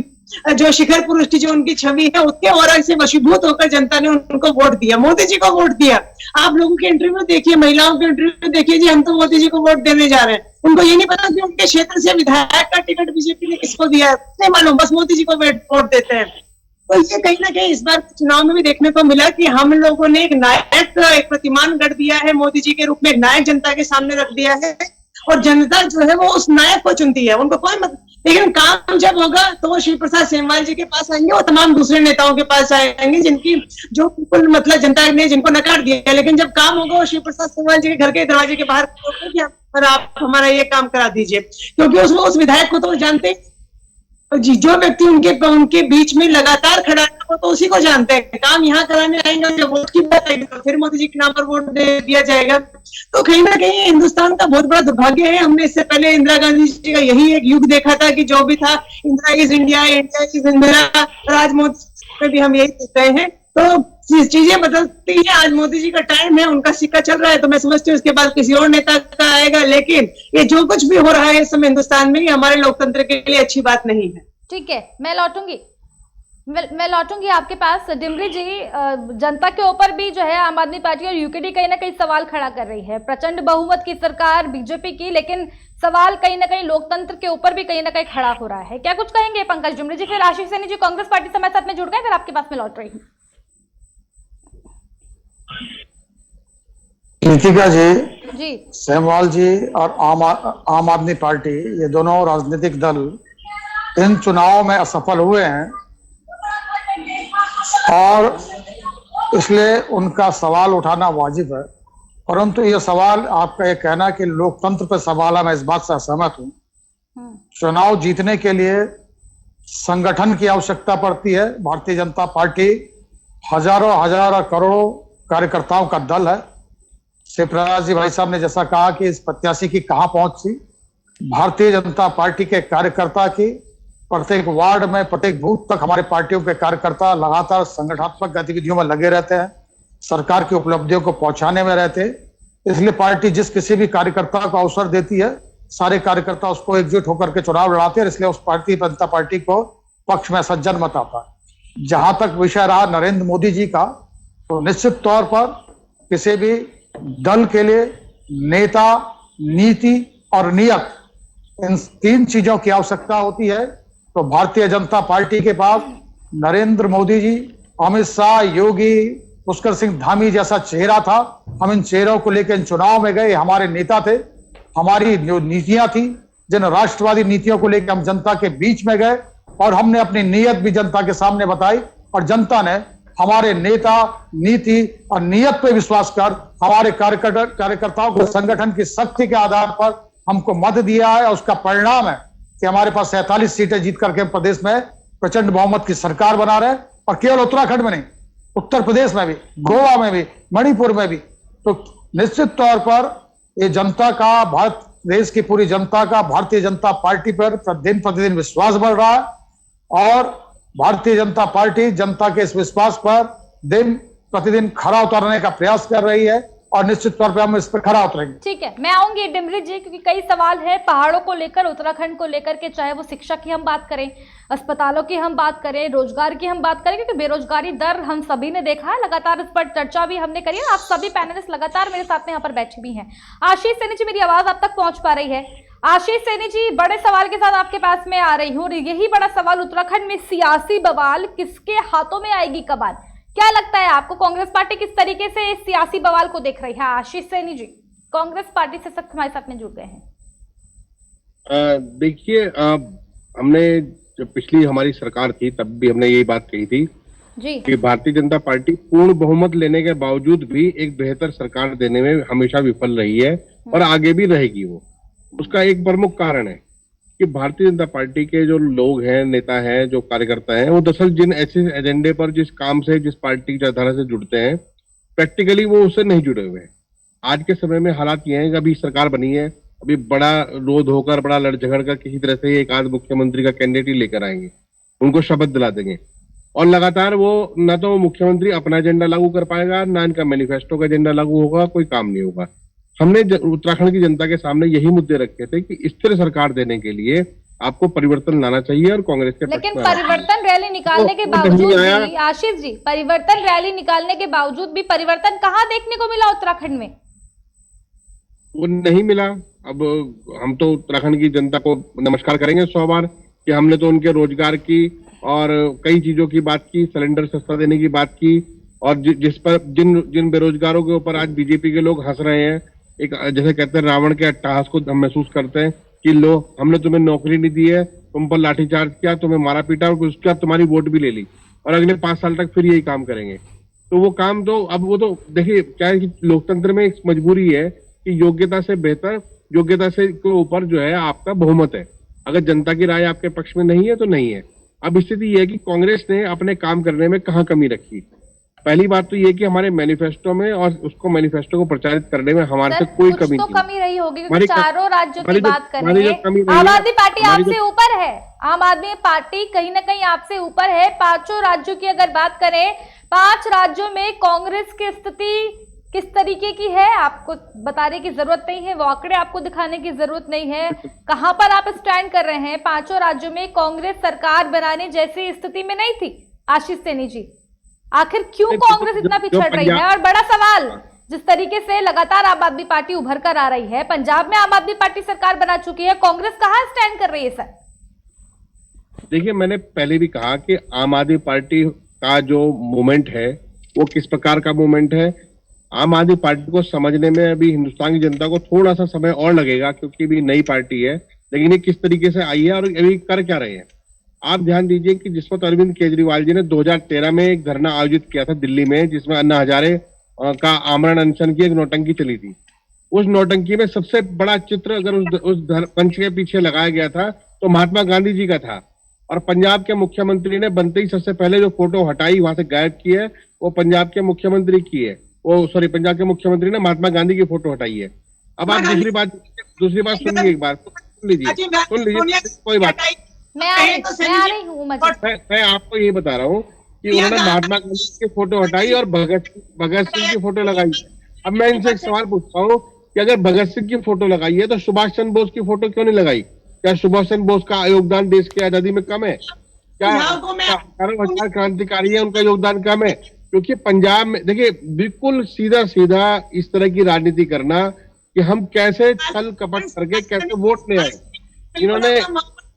जो शिखर पुरुष की जो उनकी छवि है, उसके ऑरा से वशीभूत होकर जनता ने उनको वोट दिया, मोदी जी को वोट दिया। आप लोगों के इंटरव्यू देखिए, महिलाओं के इंटरव्यू देखिए जी, हम तो मोदी जी को वोट देने जा रहे हैं। उनको ये नहीं पता कि उनके क्षेत्र से विधायक का टिकट बीजेपी ने किसको दिया है, नहीं मालूम, बस मोदी जी को वोट देते हैं। तो ये कहीं ना कहीं इस बार चुनाव में भी देखने को मिला कि हम लोगों ने एक नायक, एक प्रतिमान गढ़ दिया है, मोदी जी के रूप में एक नायक जनता के सामने रख दिया है, और जनता जो है वो उस नायक को चुनती है, उनको कोई लेकिन काम जब होगा तो वो शिव प्रसाद सेमवाल जी के पास आएंगे और तमाम दूसरे नेताओं के पास आएंगे, जिनकी जो बिल्कुल मतलब जनता ने जिनको नकार दिया। लेकिन जब काम होगा वो शिव प्रसाद सेमवाल जी के घर के दरवाजे के बाहर कि आप हमारा ये काम करा दीजिए, क्योंकि उस विधायक को तो जानते जी, जो व्यक्ति उनके बीच में लगातार खड़ा है वो तो उसी को जानते हैं। काम यहाँ कराने आएंगे, जब वोट की बात आएगी तो फिर मोदी जी के नाम पर वोट दे दिया जाएगा। तो कहीं ना कहीं हिंदुस्तान का बहुत बड़ा दुर्भाग्य है। हमने इससे पहले इंदिरा गांधी जी का यही एक युग देखा था कि जो भी था, Indira is India, India is Indira, और आज मोदी में भी हम यही देख रहे हैं। तो चीजें बदलती है, आज मोदी जी का टाइम है, उनका सिक्का चल रहा है, तो मैं समझती हूँ इसके बाद किसी और नेता का आएगा। लेकिन ये जो कुछ भी हो रहा है इस समय हिंदुस्तान में, हमारे लोकतंत्र के लिए अच्छी बात नहीं है। ठीक है, मैं लौटूंगी आपके पास। डिमरी जी, जनता के ऊपर भी जो है आम आदमी पार्टी और यूकेडी कहीं ना कहीं सवाल खड़ा कर रही है। प्रचंड बहुमत की सरकार बीजेपी की, लेकिन सवाल कहीं ना कहीं लोकतंत्र के ऊपर भी कहीं ना कहीं खड़ा हो रहा है। क्या कुछ कहेंगे पंकज डिमरी जी? फिर आशीष सैनी जी कांग्रेस पार्टी से हमारे साथ में जुड़ गए, फिर आपके पास में लौट रही हूँ। कृतिका जी, सेमवाल जी और आम आदमी पार्टी, ये दोनों राजनीतिक दल इन चुनावों में असफल हुए हैं और इसलिए उनका सवाल उठाना वाजिब है। परंतु ये सवाल, आपका ये कहना कि लोकतंत्र पर सवाल है, मैं इस बात से सहमत हूं। चुनाव जीतने के लिए संगठन की आवश्यकता पड़ती है। भारतीय जनता पार्टी हजारों करोड़ों कार्यकर्ताओं का दल है। शिवप्रकाश जी भाई साहब ने जैसा कहा कि इस प्रत्याशी की कहां पहुंच थी, भारतीय जनता पार्टी के कार्यकर्ता की प्रत्येक वार्ड में, प्रत्येक बूथ तक हमारे पार्टियों के कार्यकर्ता लगातार संगठनात्मक गतिविधियों में लगे रहते हैं, सरकार की उपलब्धियों को पहुंचाने में रहते हैं। इसलिए पार्टी जिस किसी भी कार्यकर्ता को अवसर देती है, सारे कार्यकर्ता उसको एकजुट होकर के चुनाव लड़ाते हैं। इसलिए उस जनता पार्टी को पक्ष में सज्जन मत आता है। जहां तक विषय रहा नरेंद्र मोदी जी का, तो निश्चित तौर पर किसी भी दल के लिए नेता, नीति और नियत, इन तीन चीजों की आवश्यकता होती है। तो भारतीय जनता पार्टी के पास नरेंद्र मोदी जी, अमित शाह, योगी, पुष्कर सिंह धामी जैसा चेहरा था। हम इन चेहरों को लेकर इन चुनाव में गए, हमारे नेता थे, हमारी जो नीतियां थी, जिन राष्ट्रवादी नीतियों को लेकर हम जनता के बीच में गए और हमने अपनी नीयत भी जनता के सामने बताई, और जनता ने हमारे नेता, नीति और नियत पे विश्वास कर हमारे कार्यकर्ताओं को संगठन की शक्ति के आधार पर हमको मत दिया है। और उसका परिणाम है कि हमारे पास 47 सीटें जीत करके प्रदेश में प्रचंड बहुमत की सरकार बना रहे, और केवल उत्तराखंड में नहीं, उत्तर प्रदेश में भी, गोवा में भी, मणिपुर में भी। तो निश्चित तौर पर ये जनता का, भारत देश की पूरी जनता का भारतीय जनता पार्टी पर दिन प्रतिदिन विश्वास बढ़ रहा है, और भारतीय जनता पार्टी जनता के इस विश्वास पर दिन प्रतिदिन खरा उतरने का प्रयास कर रही है, और निश्चित तौर पे हम इस पर खरा उतरेंगे। ठीक है, मैं आऊंगी डिमरी जी, क्योंकि कई सवाल है पहाड़ों को लेकर, उत्तराखंड को लेकर के, चाहे वो शिक्षा की हम बात करें, अस्पतालों की हम बात करें, रोजगार की हम बात करें, क्योंकि बेरोजगारी दर हम सभी ने देखा है, लगातार इस पर चर्चा भी हमने करी है। आप सभी पैनलिस्ट लगातार मेरे साथ में यहाँ पर बैठे भी हैं। आशीष सैनी जी, मेरी आवाज आप तक पहुंच पा रही है? आशीष सैनी जी, बड़े सवाल के साथ आपके पास में आ रही हूँ, और यही बड़ा सवाल, उत्तराखंड में सियासी बवाल किसके हाथों में आएगी कमान? क्या लगता है आपको, कांग्रेस पार्टी किस तरीके से इस सियासी बवाल को देख रही है? आशीष सैनी जी, कांग्रेस पार्टी से सख्त हमारे साथ में जुड़ गए हैं। देखिए, हमने जब पिछली हमारी सरकार थी तब भी हमने यही बात कही थी जी कि भारतीय जनता पार्टी पूर्ण बहुमत लेने के बावजूद भी एक बेहतर सरकार देने में हमेशा विफल रही है, और आगे भी रहेगी। वो उसका एक प्रमुख कारण है कि भारतीय जनता पार्टी के जो लोग हैं, नेता हैं, जो कार्यकर्ता हैं, वो दरअसल जिन ऐसे एजेंडे पर, जिस काम से, जिस पार्टी की धारा से जुड़ते हैं, प्रैक्टिकली वो उससे नहीं जुड़े हुए हैं। आज के समय में हालात ये हैं कि अभी सरकार बनी है, अभी बड़ा रोध होकर, बड़ा लड़ झगड़ कर किसी तरह से एक आध मुख्यमंत्री का कैंडिडेट ही लेकर आएंगे, उनको शपथ दिला देंगे। और लगातार वो न तो मुख्यमंत्री अपना एजेंडा लागू कर पाएगा, ना इनका मैनिफेस्टो का एजेंडा लागू होगा, कोई काम नहीं होगा। हमने उत्तराखंड की जनता के सामने यही मुद्दे रखे थे कि स्थिर सरकार देने के लिए आपको परिवर्तन लाना चाहिए और कांग्रेस के लेकिन परिवर्तन रैली निकालने के बावजूद भी आशीष जी, परिवर्तन रैली निकालने के बावजूद भी परिवर्तन कहाँ देखने को मिला उत्तराखंड में? वो नहीं मिला। अब हम तो उत्तराखंड की जनता को नमस्कार करेंगे 100 बार कि हमने तो उनके रोजगार की और कई चीजों की बात की, सिलेंडर सस्ता देने की बात की, और जिस पर जिन बेरोजगारों के ऊपर आज बीजेपी के लोग हंस रहे हैं, एक जैसे कहते हैं रावण के अट्टहास को हम महसूस करते हैं कि लो हमने तुम्हें नौकरी नहीं दी है, तुम पर लाठीचार्ज किया, तुम्हें मारा पीटा और उसके बाद तुम्हारी वोट भी ले ली और अगले 5 साल तक फिर यही काम करेंगे। तो वो काम तो अब वो तो देखिए क्या है कि लोकतंत्र में एक मजबूरी है कि योग्यता से बेहतर, योग्यता से के ऊपर जो है आपका बहुमत है। अगर जनता की राय आपके पक्ष में नहीं है तो नहीं है। अब स्थिति ये है कि कांग्रेस ने अपने काम करने में कहाँ कमी रखी। पहली बात तो ये कि हमारे मैनिफेस्टो में और उसको मैनिफेस्टो को प्रचारित करने में हमारे से कोई कमी तो नहीं। कमी रही होगी क्योंकि चारों राज्यों की बात कर हमारी रहे जो कमी हैं। रही आम है, आदमी पार्टी हमारी आपसे ऊपर है, आम आदमी पार्टी कहीं ना कहीं आपसे ऊपर है। 5 राज्यों की अगर बात करें, 5 राज्यों में कांग्रेस की स्थिति किस तरीके की है आपको बताने की जरूरत नहीं है, वो आंकड़े आपको दिखाने की जरूरत नहीं है। कहां पर आप स्टैंड कर रहे हैं? 5 राज्यों में कांग्रेस सरकार बनाने जैसी स्थिति में नहीं थी। आशीष सैनी जी, आखिर क्यों कांग्रेस इतना पिछड़ रही है? और बड़ा सवाल, जिस तरीके से लगातार आम आदमी पार्टी उभर कर आ रही है, पंजाब में आम आदमी पार्टी सरकार बना चुकी है, कांग्रेस कहां स्टैंड कर रही है सर? देखिए, मैंने पहले भी कहा कि आम आदमी पार्टी का जो मूवमेंट है वो किस प्रकार का मूवमेंट है। आम आदमी पार्टी को समझने में अभी हिंदुस्तान की जनता को थोड़ा सा समय और लगेगा क्योंकि अभी नई पार्टी है, लेकिन ये किस तरीके से आई है और अभी कर क्या रहे हैं। आप ध्यान दीजिए कि जिस वक्त अरविंद केजरीवाल जी ने 2013 में एक धरना आयोजित किया था दिल्ली में, जिसमें अन्ना हजारे का आमरण अनशन की एक नौटंकी चली थी। उस नौटंकी में सबसे बड़ा चित्र अगर उस मंच के पीछे लगाया गया था तो महात्मा गांधी जी का था, और पंजाब के मुख्यमंत्री ने बनते ही सबसे पहले जो फोटो हटाई, वहां से गायब की है, वो पंजाब के मुख्यमंत्री की है। पंजाब के मुख्यमंत्री ने महात्मा गांधी की फोटो हटाई है। अब आप दूसरी बात सुनिए, एक बार सुन लीजिए, कोई बात मैं आ रही हूँ। मैं आपको यही बता रहा हूँ कि उन्होंने महात्मा गांधी की फोटो हटाई और भगत सिंह की फोटो लगाई। अब मैं इनसे एक सवाल पूछता हूँ कि अगर भगत सिंह की फोटो लगाई है तो सुभाष चंद्र बोस की फोटो क्यों नहीं लगाई? क्या सुभाष चंद्र बोस का योगदान देश की आजादी में कम है? क्या 18 क्रांतिकारी है, उनका योगदान कम है? क्योंकि पंजाब में देखिए, बिल्कुल सीधा सीधा इस तरह की राजनीति करना कि हम कैसे छल कपट करके कैसे वोट ले आए, इन्होंने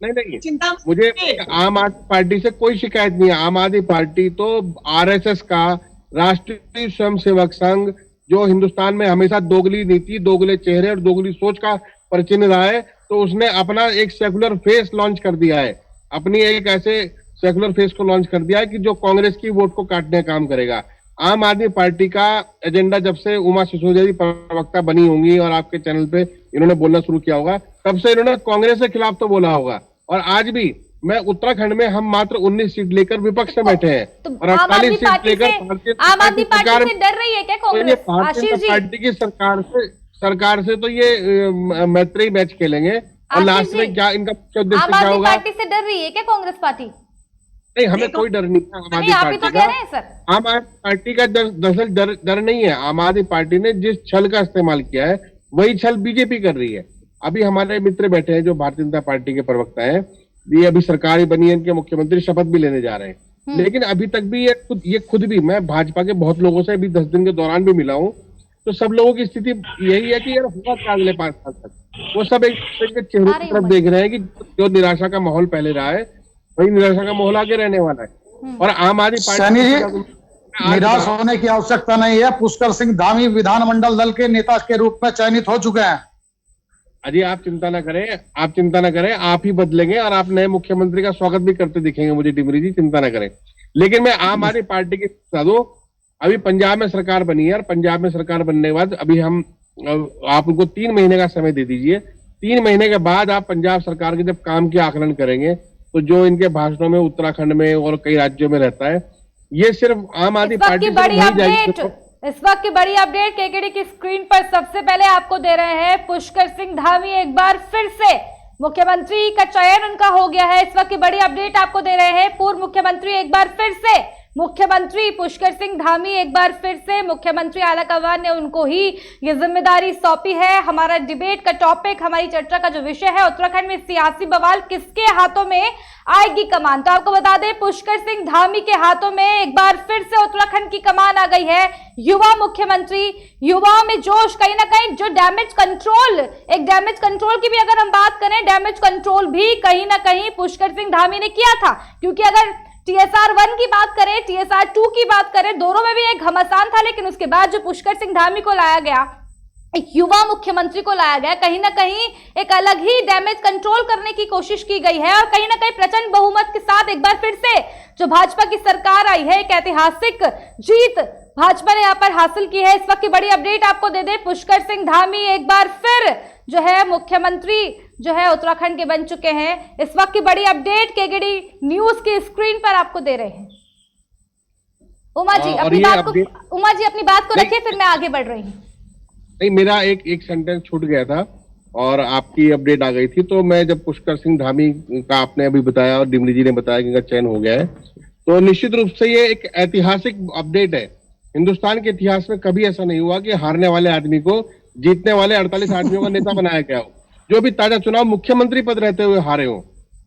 नहीं, मुझे आम आदमी पार्टी से कोई शिकायत नहीं है। आम आदमी पार्टी तो आरएसएस का, राष्ट्रीय स्वयंसेवक संघ, जो हिंदुस्तान में हमेशा दोगली नीति, दोगले चेहरे और दोगली सोच का परिचिन रहा है, तो उसने अपना एक सेकुलर फेस लॉन्च कर दिया है, अपनी एक ऐसे सेकुलर फेस को लॉन्च कर दिया है कि जो कांग्रेस की वोट को काटने का काम करेगा। आम आदमी पार्टी का एजेंडा जब से उमा सिसोदिया जी प्रवक्ता बनी होंगी और आपके चैनल पे इन्होंने बोलना शुरू किया होगा, तब से इन्होंने कांग्रेस के खिलाफ तो बोला होगा। और आज भी मैं उत्तराखंड में हम मात्र 19 सीट लेकर विपक्ष में बैठे हैं और 48 सीट लेकर आम आदमी पार्टी से डर रही है क्या कांग्रेस? भारतीय पार्टी की सरकार से तो ये मैत्री मैच खेलेंगे और लास्ट में क्या इनका उद्देश्य क्या होगा? पार्टी से डर रही है क्या कांग्रेस पार्टी? नहीं, हमें कोई डर नहीं है आम आदमी पार्टी का। आम आदमी पार्टी का दरअसल डर नहीं है। आम आदमी पार्टी ने जिस छल का इस्तेमाल किया है वही छल बीजेपी कर रही है। अभी हमारे मित्र बैठे हैं जो भारतीय जनता पार्टी के प्रवक्ता हैं, ये अभी सरकार बनी है, इनके मुख्यमंत्री शपथ भी लेने जा रहे हैं, लेकिन अभी तक भी ये खुद भी, मैं भाजपा के बहुत लोगों से अभी 10 दिन के दौरान भी मिला हूं, तो सब लोगों की स्थिति यही है कि यार होगा क्या अगले 5 साल तक। वो सब एक दूसरे के चेहरे की तरफ देख रहे हैं कि जो निराशा का माहौल पहले रहा है वही निराशा का माहौल आगे रहने वाला है। और आम आदमी पार्टी, निराश होने की आवश्यकता नहीं है। पुष्कर सिंह धामी विधानमंडल दल के नेता के रूप में चयनित हो चुके हैं। अजी आप चिंता ना करें, आप ही बदलेंगे और आप नए मुख्यमंत्री का स्वागत भी करते दिखेंगे मुझे, डिमरी जी, चिंता ना करें। लेकिन मैं आम आदमी पार्टी के बता दूं, अभी पंजाब में सरकार बनी है और पंजाब में सरकार बनने के बाद अभी आप उनको 3 महीने का समय दे दीजिए। 3 महीने के बाद आप पंजाब सरकार के जब काम के आकलन करेंगे तो जो इनके भाषणों में उत्तराखंड में और कई राज्यों में रहता है, ये सिर्फ आम आदमी पार्टी इस वक्त की बड़ी अपडेट केकेडी की स्क्रीन पर सबसे पहले आपको दे रहे हैं। पुष्कर सिंह धामी एक बार फिर से मुख्यमंत्री का चयन उनका हो गया है। इस वक्त की बड़ी अपडेट आपको दे रहे हैं। पूर्व मुख्यमंत्री एक बार फिर से मुख्यमंत्री पुष्कर सिंह धामी एक बार फिर से मुख्यमंत्री आला कमान ने उनको ही ये जिम्मेदारी सौंपी है। हमारा डिबेट का टॉपिक, हमारी चर्चा का जो विषय है, उत्तराखंड में सियासी बवाल, किसके हाथों में आएगी कमान। तो आपको बता दें, पुष्कर सिंह धामी के हाथों में एक बार फिर से उत्तराखंड की कमान आ गई है। युवा मुख्यमंत्री, युवाओं में जोश, कहीं ना कहीं जो डैमेज कंट्रोल, एक डैमेज कंट्रोल की भी अगर हम बात करें, डैमेज कंट्रोल भी कहीं ना कहीं पुष्कर सिंह धामी ने किया था। क्योंकि अगर TSR 1 की बात करें, TSR 2 की बात करें, दोनों में भी एक घमासान था, लेकिन उसके बाद जो पुष्कर सिंह धामी को लाया गया, एक युवा मुख्यमंत्री को लाया गया, कहीं ना कहीं एक अलग ही डैमेज कंट्रोल करने की कोशिश की गई है। और कहीं ना कहीं प्रचंड बहुमत के साथ एक बार फिर से जो भाजपा की सरकार आई है, एक ऐतिहासिक जीत भाजपा ने यहाँ पर हासिल की है। इस वक्त की बड़ी अपडेट आपको दे दे, पुष्कर सिंह धामी एक बार फिर जो है मुख्यमंत्री जो है उत्तराखंड के बन चुके हैं। इस वक्त की बड़ी अपडेट केकेडी न्यूज की स्क्रीन पर आपको दे रहे हैं। उमा जी अपनी बात को रखिए, फिर मैं आगे बढ़ रही हूँ। नहीं, मेरा एक सेंटेंस छूट गया था और आपकी अपडेट आ गई थी। तो मैं जब पुष्कर सिंह धामी का आपने अभी बताया और डिमरी जी ने बताया कि इनका चयन हो गया है, तो निश्चित रूप से ये एक ऐतिहासिक अपडेट है। हिंदुस्तान के इतिहास में कभी ऐसा नहीं हुआ कि हारने वाले आदमी को जीतने वाले 48 आदमियों का नेता बनाया गया हो, जो भी ताजा चुनाव मुख्यमंत्री पद रहते हुए हारे हो।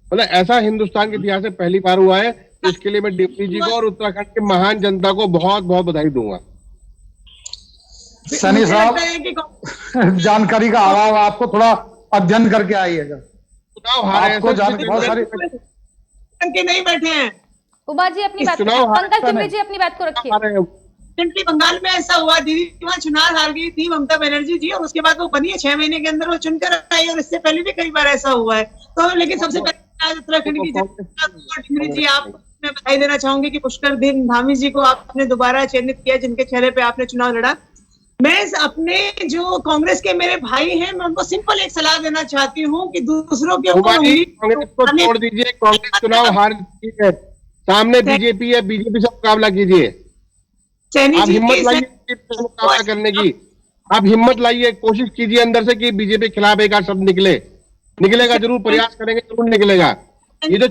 मतलब ऐसा हिंदुस्तान के इतिहास में पहली बार हुआ है। तो इसके लिए मैं डिप्टी जी को और उत्तराखंड की महान जनता को बहुत बहुत बधाई दूंगा। सैनी साहब, जानकारी का अभाव, आपको थोड़ा अध्ययन करके आइएगा। चुनाव हारे आपको बहुत सारी नहीं बैठे हैं। उमा जी अपनी बात, पंकज डिमरी जी अपनी बात को रखिए। बंगाल में ऐसा हुआ, दीदी वहाँ चुनाव हार गई थी ममता बनर्जी जी, और उसके बाद वो बनी है 6 महीने के अंदर वो चुनकर आई, और इससे पहले भी कई बार ऐसा हुआ है। तो लेकिन सबसे पहले आज उत्तराखंड की जनता जी, आप मैं बधाई देना चाहूंगी कि पुष्कर सिंह धामी जी को आपने दोबारा चयनित किया, जिनके चेहरे पे आपने चुनाव लड़ा। मैं अपने जो कांग्रेस के मेरे भाई हैं, मैं उनको सिंपल एक सलाह देना चाहती हूँ कि दूसरों के ऊपर कांग्रेस को छोड़ दीजिए। कांग्रेस चुनाव हार चुकी है, सामने बीजेपी है, बीजेपी से मुकाबला कीजिए। आप हिम्मत लाइए मुकाबला करने की, आप हिम्मत लाइए, कोशिश कीजिए अंदर से कि बीजेपी के खिलाफ एक आध शब्द निकलेगा, जरूर प्रयास करेंगे, जरूर निकलेगा। ये जो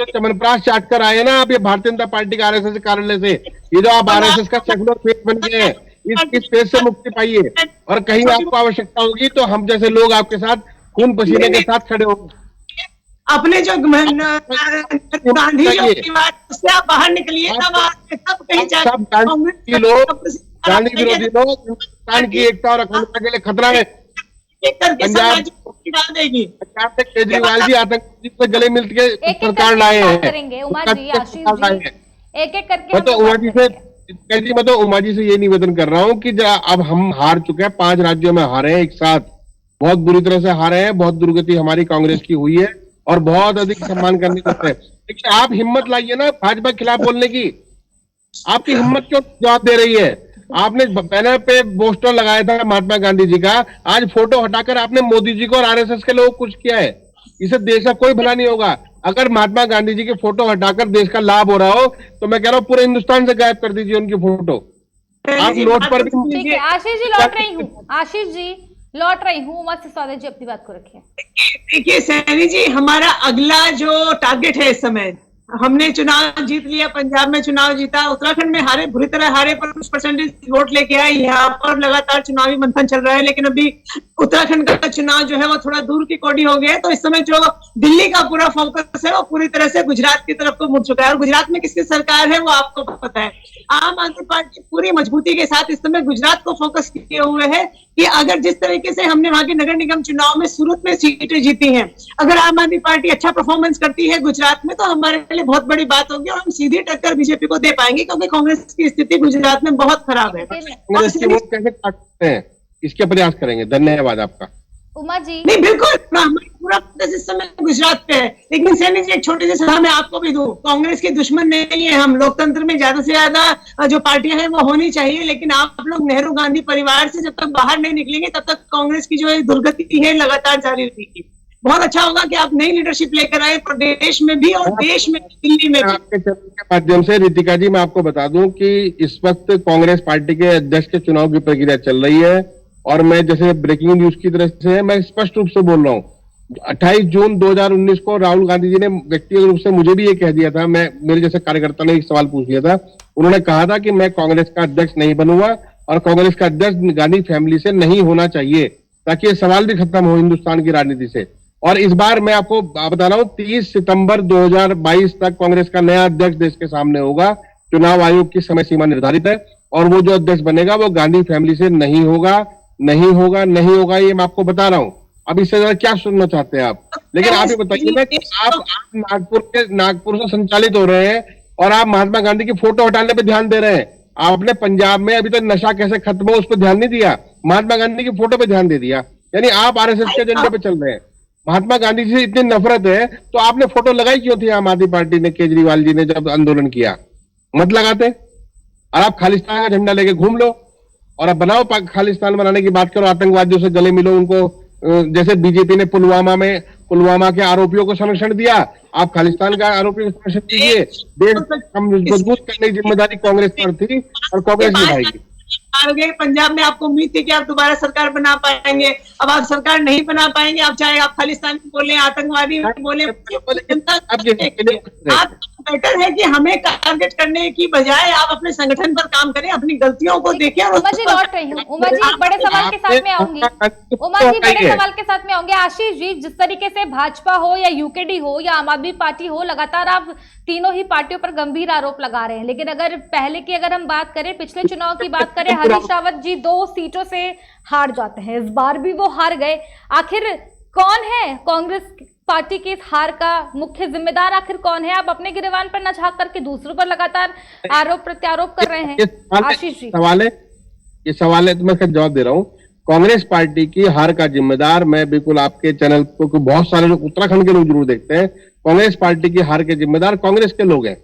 चमनप्राश चाट कर आए ना आप, ये भारतीय जनता पार्टी का RSS कार्यालय से, ये जो आप RSS का सेकुलर फेस बन गए हैं, इस फेस से मुक्ति पाइए। और कहीं आपको आवश्यकता होगी तो हम जैसे लोग आपके साथ खून पसीने के साथ खड़े होंगे। अपने जो गांधी उससे आप बाहर निकलिए, तब कहीं सब गांधी लोग, गांधी विरोधी लोग हिंदुस्तान की एकता और अखंडता के लिए खतरा है। पंजाब से केजरीवाल जी आतंकवादी से गले मिल के सरकार लाए हैं। मैं तो उमा जी से ये निवेदन कर रहा हूँ कि अब हम हार चुके हैं, 5 राज्यों में हारे हैं एक साथ, बहुत बुरी तरह से हारे हैं, बहुत दुर्गति हमारी कांग्रेस की हुई है और बहुत अधिक सम्मान करने को है। लेकिन आप हिम्मत लाइए ना भाजपा के खिलाफ बोलने की। आपकी हिम्मत क्यों जवाब दे रही है? आपने बैनर पे पोस्टर लगाया था महात्मा गांधी जी का, आज फोटो हटाकर आपने मोदी जी को और RSS के लोग कुछ किया है। इससे देश का कोई भला नहीं होगा। अगर महात्मा गांधी जी की फोटो हटाकर देश का लाभ हो रहा हो तो मैं कह रहा हूँ पूरे हिंदुस्तान से गायब कर दीजिए उनकी फोटो। आप नोट पर भी। आशीष जी लौट रही हूँ, आशीष जी लौट रही हूँ। उमा सिसोदिया जी अपनी बात को रखिए। देखिए सैनी जी, हमारा अगला जो टारगेट है इस समय, हमने चुनाव जीत लिया, पंजाब में चुनाव जीता, उत्तराखंड में हारे, बुरी तरह हारे, पर कुछ परसेंटेज वोट लेके आए। यहाँ पर लगातार चुनावी मंथन चल रहा है, लेकिन अभी उत्तराखंड का चुनाव जो है वो थोड़ा दूर की कौड़ी हो गया है। तो इस समय जो दिल्ली का पूरा फोकस है वो पूरी तरह से गुजरात की तरफ को मुड़ चुका है। और गुजरात में किसकी सरकार है वो आपको पता है। आम आदमी पार्टी पूरी मजबूती के साथ इस समय गुजरात को फोकस किए हुए है कि अगर जिस तरीके से हमने वहां के नगर निगम चुनाव में सूरत में सीटें जीती हैं, अगर आम आदमी पार्टी अच्छा परफॉर्मेंस करती है गुजरात में, तो हमारे लिए बहुत बड़ी बात होगी और हम सीधी टक्कर बीजेपी को दे पाएंगे, क्योंकि कांग्रेस की स्थिति गुजरात में बहुत खराब है। कांग्रेस की वोट कैसे काटते हैं इसके प्रयास करेंगे। धन्यवाद आपका। उमा जी नहीं, बिल्कुल पूरा इस समय गुजरात पे है। लेकिन सैनी जी, एक छोटी सी सलाह मैं आपको भी दूं, कांग्रेस के दुश्मन नहीं है हम। लोकतंत्र में ज्यादा से ज्यादा जो पार्टियां हैं वो होनी चाहिए, लेकिन आप लोग नेहरू गांधी परिवार से जब तक बाहर नहीं निकलेंगे तब तक कांग्रेस की जो दुर्गति है लगातार जारी रहेगी। बहुत अच्छा होगा कि आप नई लीडरशिप लेकर आए प्रदेश में भी और देश में, दिल्ली में भी। आपके चैनल के माध्यम से रितिका जी, मैं आपको बता दूं कि इस वक्त कांग्रेस पार्टी के अध्यक्ष के चुनाव की प्रक्रिया चल रही है और मैं जैसे ब्रेकिंग न्यूज की तरह से मैं स्पष्ट रूप से बोल रहा हूँ, 28 जून 2019 को राहुल गांधी जी ने व्यक्तिगत रूप से मुझे भी ये कह दिया था, मेरे जैसे कार्यकर्ता ने एक सवाल पूछ लिया था, उन्होंने कहा था कि मैं कांग्रेस का अध्यक्ष नहीं बनूंगा और कांग्रेस का अध्यक्ष गांधी फैमिली से नहीं होना चाहिए, ताकि ये सवाल भी खत्म हो हिंदुस्तान की राजनीति से। और इस बार मैं आपको बता रहा हूं 30 सितंबर 2022 तक कांग्रेस का नया अध्यक्ष देश के सामने होगा। चुनाव आयोग की समय सीमा निर्धारित है और वो जो अध्यक्ष बनेगा वो गांधी फैमिली से नहीं होगा, नहीं होगा, नहीं होगा, ये मैं आपको बता रहा हूं। अब इससे ज्यादा क्या सुनना चाहते हैं आप? लेकिन आप ये बताइए ना कि आप नागपुर से संचालित हो रहे हैं और आप महात्मा गांधी की फोटो हटाने पे ध्यान दे रहे हैं। आपने पंजाब में अभी तक नशा कैसे खत्म हो उस पर ध्यान नहीं दिया, महात्मा गांधी की फोटो पे ध्यान दे दिया। यानी आप आरएसएस के एजेंडे पे चल रहे हैं। महात्मा गांधी जी से इतनी नफरत है तो आपने फोटो लगाई क्यों थी आम आदमी पार्टी ने, केजरीवाल जी ने जब आंदोलन किया? मत लगाते। और आप खालिस्तान का झंडा लेके घूम लो और अब बनाओ, खालिस्तान बनाने की बात करो, आतंकवादियों से गले मिलो, उनको जैसे बीजेपी ने पुलवामा के आरोपियों को संरक्षण दिया, आप खालिस्तान का आरोपियों को संरक्षण दीजिए। देश मजबूत करने की जिम्मेदारी कांग्रेस पर थी और कांग्रेस निभाएगी। हार गए पंजाब में, आपको उम्मीद थी कि आप दोबारा सरकार बना पाएंगे, अब आप सरकार नहीं बना पाएंगे। आप चाहे आप खालिस्तान बोले, आतंकवादी बोले, आप बेटर है कि हमें टारगेट करने की बजाय आप अपने संगठन पर काम करें, अपनी गलतियों को देखें। उमा जी लौट रही हूँ, उमा जी बड़े सवाल के साथ में आऊंगी, उमा जी बड़े सवाल के साथ में आऊंगे। आशीष जी, जिस तरीके से भाजपा हो या यूकेडी हो या आम आदमी पार्टी हो, लगातार आप तीनों ही पार्टियों पर गंभीर आरोप लगा रहे हैं, लेकिन अगर हम बात करें, पिछले चुनाव की बात करें, हरीश रावत जी 2 सीटों से हार जाते हैं, इस बार भी वो हार गए। आखिर कौन है कांग्रेस पार्टी की इस हार का मुख्य जिम्मेदार? आखिर कौन है? आप अपने गिरबान पर न झांक करके दूसरों पर लगातार आरोप प्रत्यारोप कर रहे हैं। आशीष जी, ये सवाल है तो मैं जवाब दे रहा हूँ। कांग्रेस पार्टी की हार का जिम्मेदार, मैं बिल्कुल आपके चैनल को बहुत सारे लोग, उत्तराखंड के लोग जरूर देखते हैं, कांग्रेस पार्टी की हार के जिम्मेदार कांग्रेस के लोग हैं,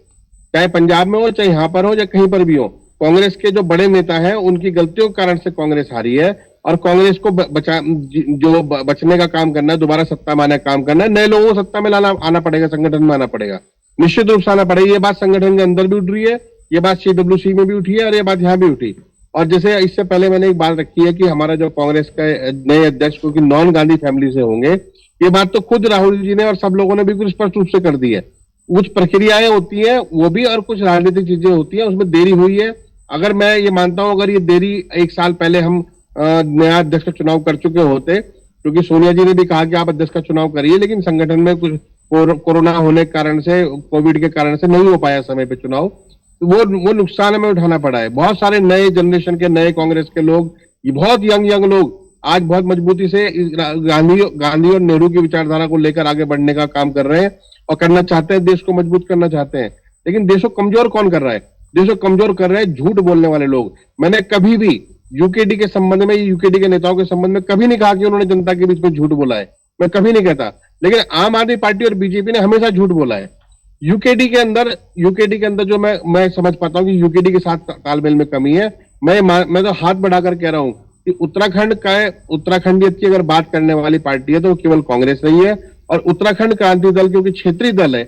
चाहे पंजाब में हो, चाहे यहाँ पर हो, या कहीं पर भी हो। कांग्रेस के जो बड़े नेता हैं उनकी गलतियों के कारण से कांग्रेस हारी है और कांग्रेस को बचने का काम करना है, दोबारा सत्ता में आने का काम करना है, नए लोगों को सत्ता में आना पड़ेगा, संगठन में आना पड़ेगा, निश्चित रूप से आना पड़ेगा। ये बात संगठन के अंदर भी उठ रही है, ये बात CWC में भी उठी है और ये बात यहाँ भी उठी। और जैसे इससे पहले मैंने एक बात रखी है कि हमारा जो कांग्रेस का नए अध्यक्ष क्योंकि नॉन गांधी फैमिली से होंगे, ये बात तो खुद राहुल जी ने और सब लोगों ने बिल्कुल स्पष्ट रूप से कर दी है। कुछ प्रक्रियाएं होती हैं वो भी, और कुछ राजनीतिक चीजें होती हैं, उसमें देरी हुई है। अगर मैं ये मानता हूं अगर ये देरी 1 साल पहले हम नया अध्यक्ष का चुनाव कर चुके होते, क्योंकि सोनिया जी ने भी कहा कि आप अध्यक्ष का चुनाव करिए, लेकिन संगठन में कुछ कोरोना होने के कारण से, कोविड के कारण से नहीं हो पाया समय पे चुनाव, तो वो नुकसान हमें उठाना पड़ा है। बहुत सारे नए जनरेशन के, नए कांग्रेस के लोग, ये बहुत यंग लोग आज बहुत मजबूती से गांधी और नेहरू की विचारधारा को लेकर आगे बढ़ने का काम कर रहे हैं और करना चाहते हैं, देश को मजबूत करना चाहते हैं। लेकिन देश को कमजोर कौन कर रहा है? देश को कमजोर कर रहे हैं झूठ बोलने वाले लोग। मैंने कभी भी यूकेडी के संबंध में, यूकेडी के नेताओं के संबंध में कभी नहीं कहा कि उन्होंने जनता के बीच में झूठ बोला है, मैं कभी नहीं कहता। लेकिन आम आदमी पार्टी और बीजेपी ने हमेशा झूठ बोला है। यूकेडी के अंदर जो मैं समझ पाता हूँ कि यूकेडी के साथ तालमेल में कमी है। मैं तो हाथ बढ़ाकर कह रहा हूँ कि उत्तराखंडियत की अगर बात करने वाली पार्टी है तो वो केवल कांग्रेस रही है। और उत्तराखंड क्रांति दल क्योंकि क्षेत्रीय दल है,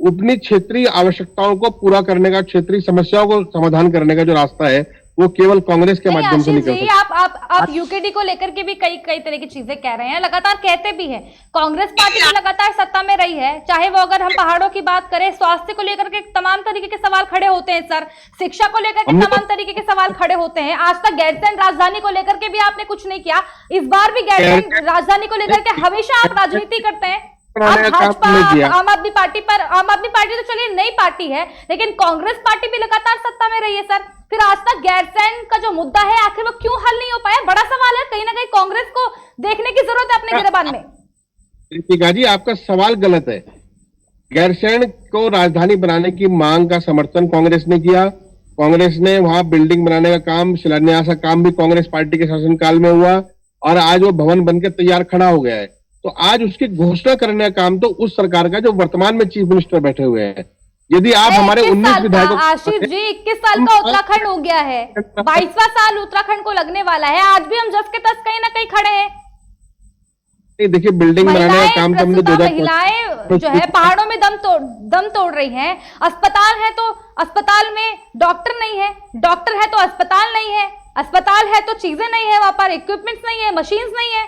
अपनी क्षेत्रीय आवश्यकताओं को पूरा करने का, क्षेत्रीय समस्याओं को समाधान करने का जो रास्ता है वो केवल कांग्रेस के माध्यम से निकल सकता है। आप यूकेडी को लेकर के भी कई तरह की चीजें कह रहे हैं, लगातार कहते भी हैं। कांग्रेस पार्टी तो लगातार सत्ता में रही है, चाहे वो अगर हम पहाड़ों की बात करें, स्वास्थ्य को लेकर के तमाम तरीके के सवाल खड़े होते हैं सर, शिक्षा को लेकर के तमाम तरीके के सवाल खड़े होते हैं। आज तक गैरसैंण राजधानी को लेकर के भी आपने कुछ नहीं किया, इस बार भी गैरसैंण राजधानी को लेकर के हमेशा आप राजनीति करते हैं। आप भाजपा, आम आदमी पार्टी तो चलिए नई पार्टी है, लेकिन कांग्रेस पार्टी भी लगातार सत्ता में रही है सर। फिर आज तक गैरसैंण का जो मुद्दा है आखिर वो क्यों हल नहीं हो पाया? बड़ा सवाल है, कहीं ना कहीं कांग्रेस को देखने की जरूरत है अपने गिरबान में। दीपिका जी, आपका सवाल गलत है। गैरसैंण को राजधानी बनाने की मांग का समर्थन कांग्रेस ने किया। कांग्रेस ने वहां बिल्डिंग बनाने का काम, शिलान्यास का काम भी कांग्रेस पार्टी के शासनकाल में हुआ और आज वो भवन बनकर तैयार खड़ा हो गया है। तो आज उसकी घोषणा करने का काम तो उस सरकार का जो वर्तमान में चीफ मिनिस्टर बैठे हुए हैं। यदि आप हमारे 19 विधायकों, आशीष जी 21 साल का उत्तराखंड हो गया है, 22वां साल उत्तराखंड को लगने वाला है, आज भी हम जस के तस कहीं ना कहीं खड़े हैं। देखिए बिल्डिंग बनाने का काम तो हमने महिलाएं जो है पहाड़ों में दम तोड़ रही हैं। अस्पताल है तो अस्पताल में डॉक्टर नहीं है, डॉक्टर है तो अस्पताल नहीं है, अस्पताल है तो चीजें नहीं है, वहां पर इक्विपमेंट्स नहीं है, मशीन्स नहीं है,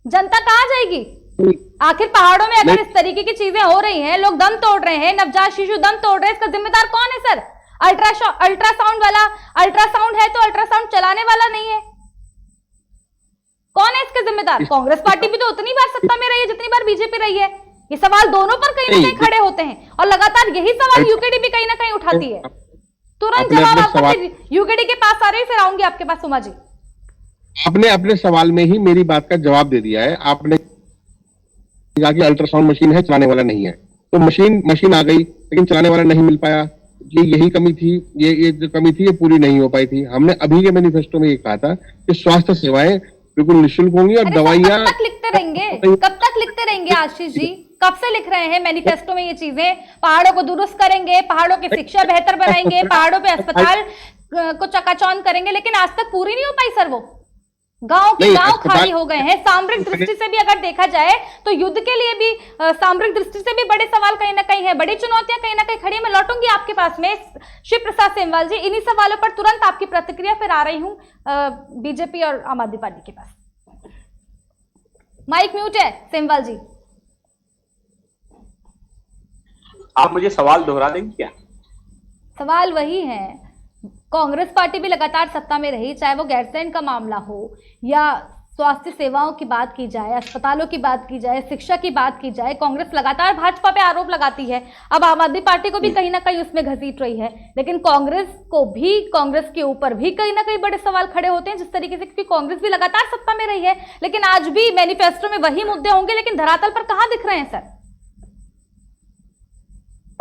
जनता कहां जाएगी? आखिर पहाड़ों में अगर इस तरीके की चीजें हो रही हैं, लोग दम तोड़ रहे हैं, नवजात शिशु दम तोड़ रहे हैं, इसका जिम्मेदार कौन है सर? अल्ट्रासाउंड वाला, अल्ट्रासाउंड है तो अल्ट्रासाउंड चलाने वाला नहीं है, कौन है इसके जिम्मेदार? कांग्रेस पार्टी भी तो उतनी बार सत्ता में रही है जितनी बार बीजेपी रही है। ये सवाल दोनों पर कहीं ना कहीं खड़े होते हैं और लगातार यही सवाल यूकेडी भी कहीं ना कहीं उठाती है। तुरंत जवाब आपका, यूकेडी के पास आ रही, फिर आऊंगी आपके पास उमा जी। आपने अपने सवाल में ही मेरी बात का जवाब दे दिया है। आपने कहा कि अल्ट्रासाउंड मशीन है, चलाने वाला नहीं है, तो मशीन आ गई लेकिन चलाने वाला नहीं मिल पाया। यही कमी थी, ये जो कमी थी ये पूरी नहीं हो पाई थी। हमने अभी के मैनिफेस्टो में ये कहा था कि स्वास्थ्य सेवाएं बिल्कुल निःशुल्क होंगी और दवाइयां। कब तक लिखते रहेंगे, कब तक लिखते रहेंगे आशीष जी? कब से लिख रहे हैं मैनिफेस्टो में ये चीजें? पहाड़ों को दुरुस्त करेंगे, पहाड़ों की शिक्षा बेहतर बनाएंगे, पहाड़ों पे अस्पताल को चकाचौंध करेंगे, लेकिन आज तक पूरी नहीं हो पाई सर। वो गांव के गांव खाली हो गए हैं। सामरिक दृष्टि से भी अगर देखा जाए तो युद्ध के लिए भी सामरिक दृष्टि से भी बड़े सवाल कहीं ना कहीं है, बड़ी चुनौतियां कहीं ना कहीं खड़ी है। मैं लौटूंगी आपके पास में शिव प्रसाद सेमवाल जी, इन्हीं सवालों पर तुरंत आपकी प्रतिक्रिया, फिर आ रही हूं बीजेपी और आम आदमी पार्टी के पास। माइक म्यूट है सेमवाल जी। आप मुझे सवाल दोहरा देंगे क्या? सवाल वही है, कांग्रेस पार्टी भी लगातार सत्ता में रही, चाहे वो गैरसैंण का मामला हो या स्वास्थ्य सेवाओं की बात की जाए, अस्पतालों की बात की जाए, शिक्षा की बात की जाए, कांग्रेस लगातार भाजपा पे आरोप लगाती है। अब आम आदमी पार्टी को भी कहीं ना कहीं उसमें घसीट रही है, लेकिन कांग्रेस के ऊपर भी कहीं ना कहीं बड़े सवाल खड़े होते हैं, जिस तरीके से, क्योंकि कांग्रेस भी लगातार सत्ता में रही है। लेकिन आज भी मैनिफेस्टो में वही मुद्दे होंगे, लेकिन धरातल पर कहां दिख रहे हैं सर?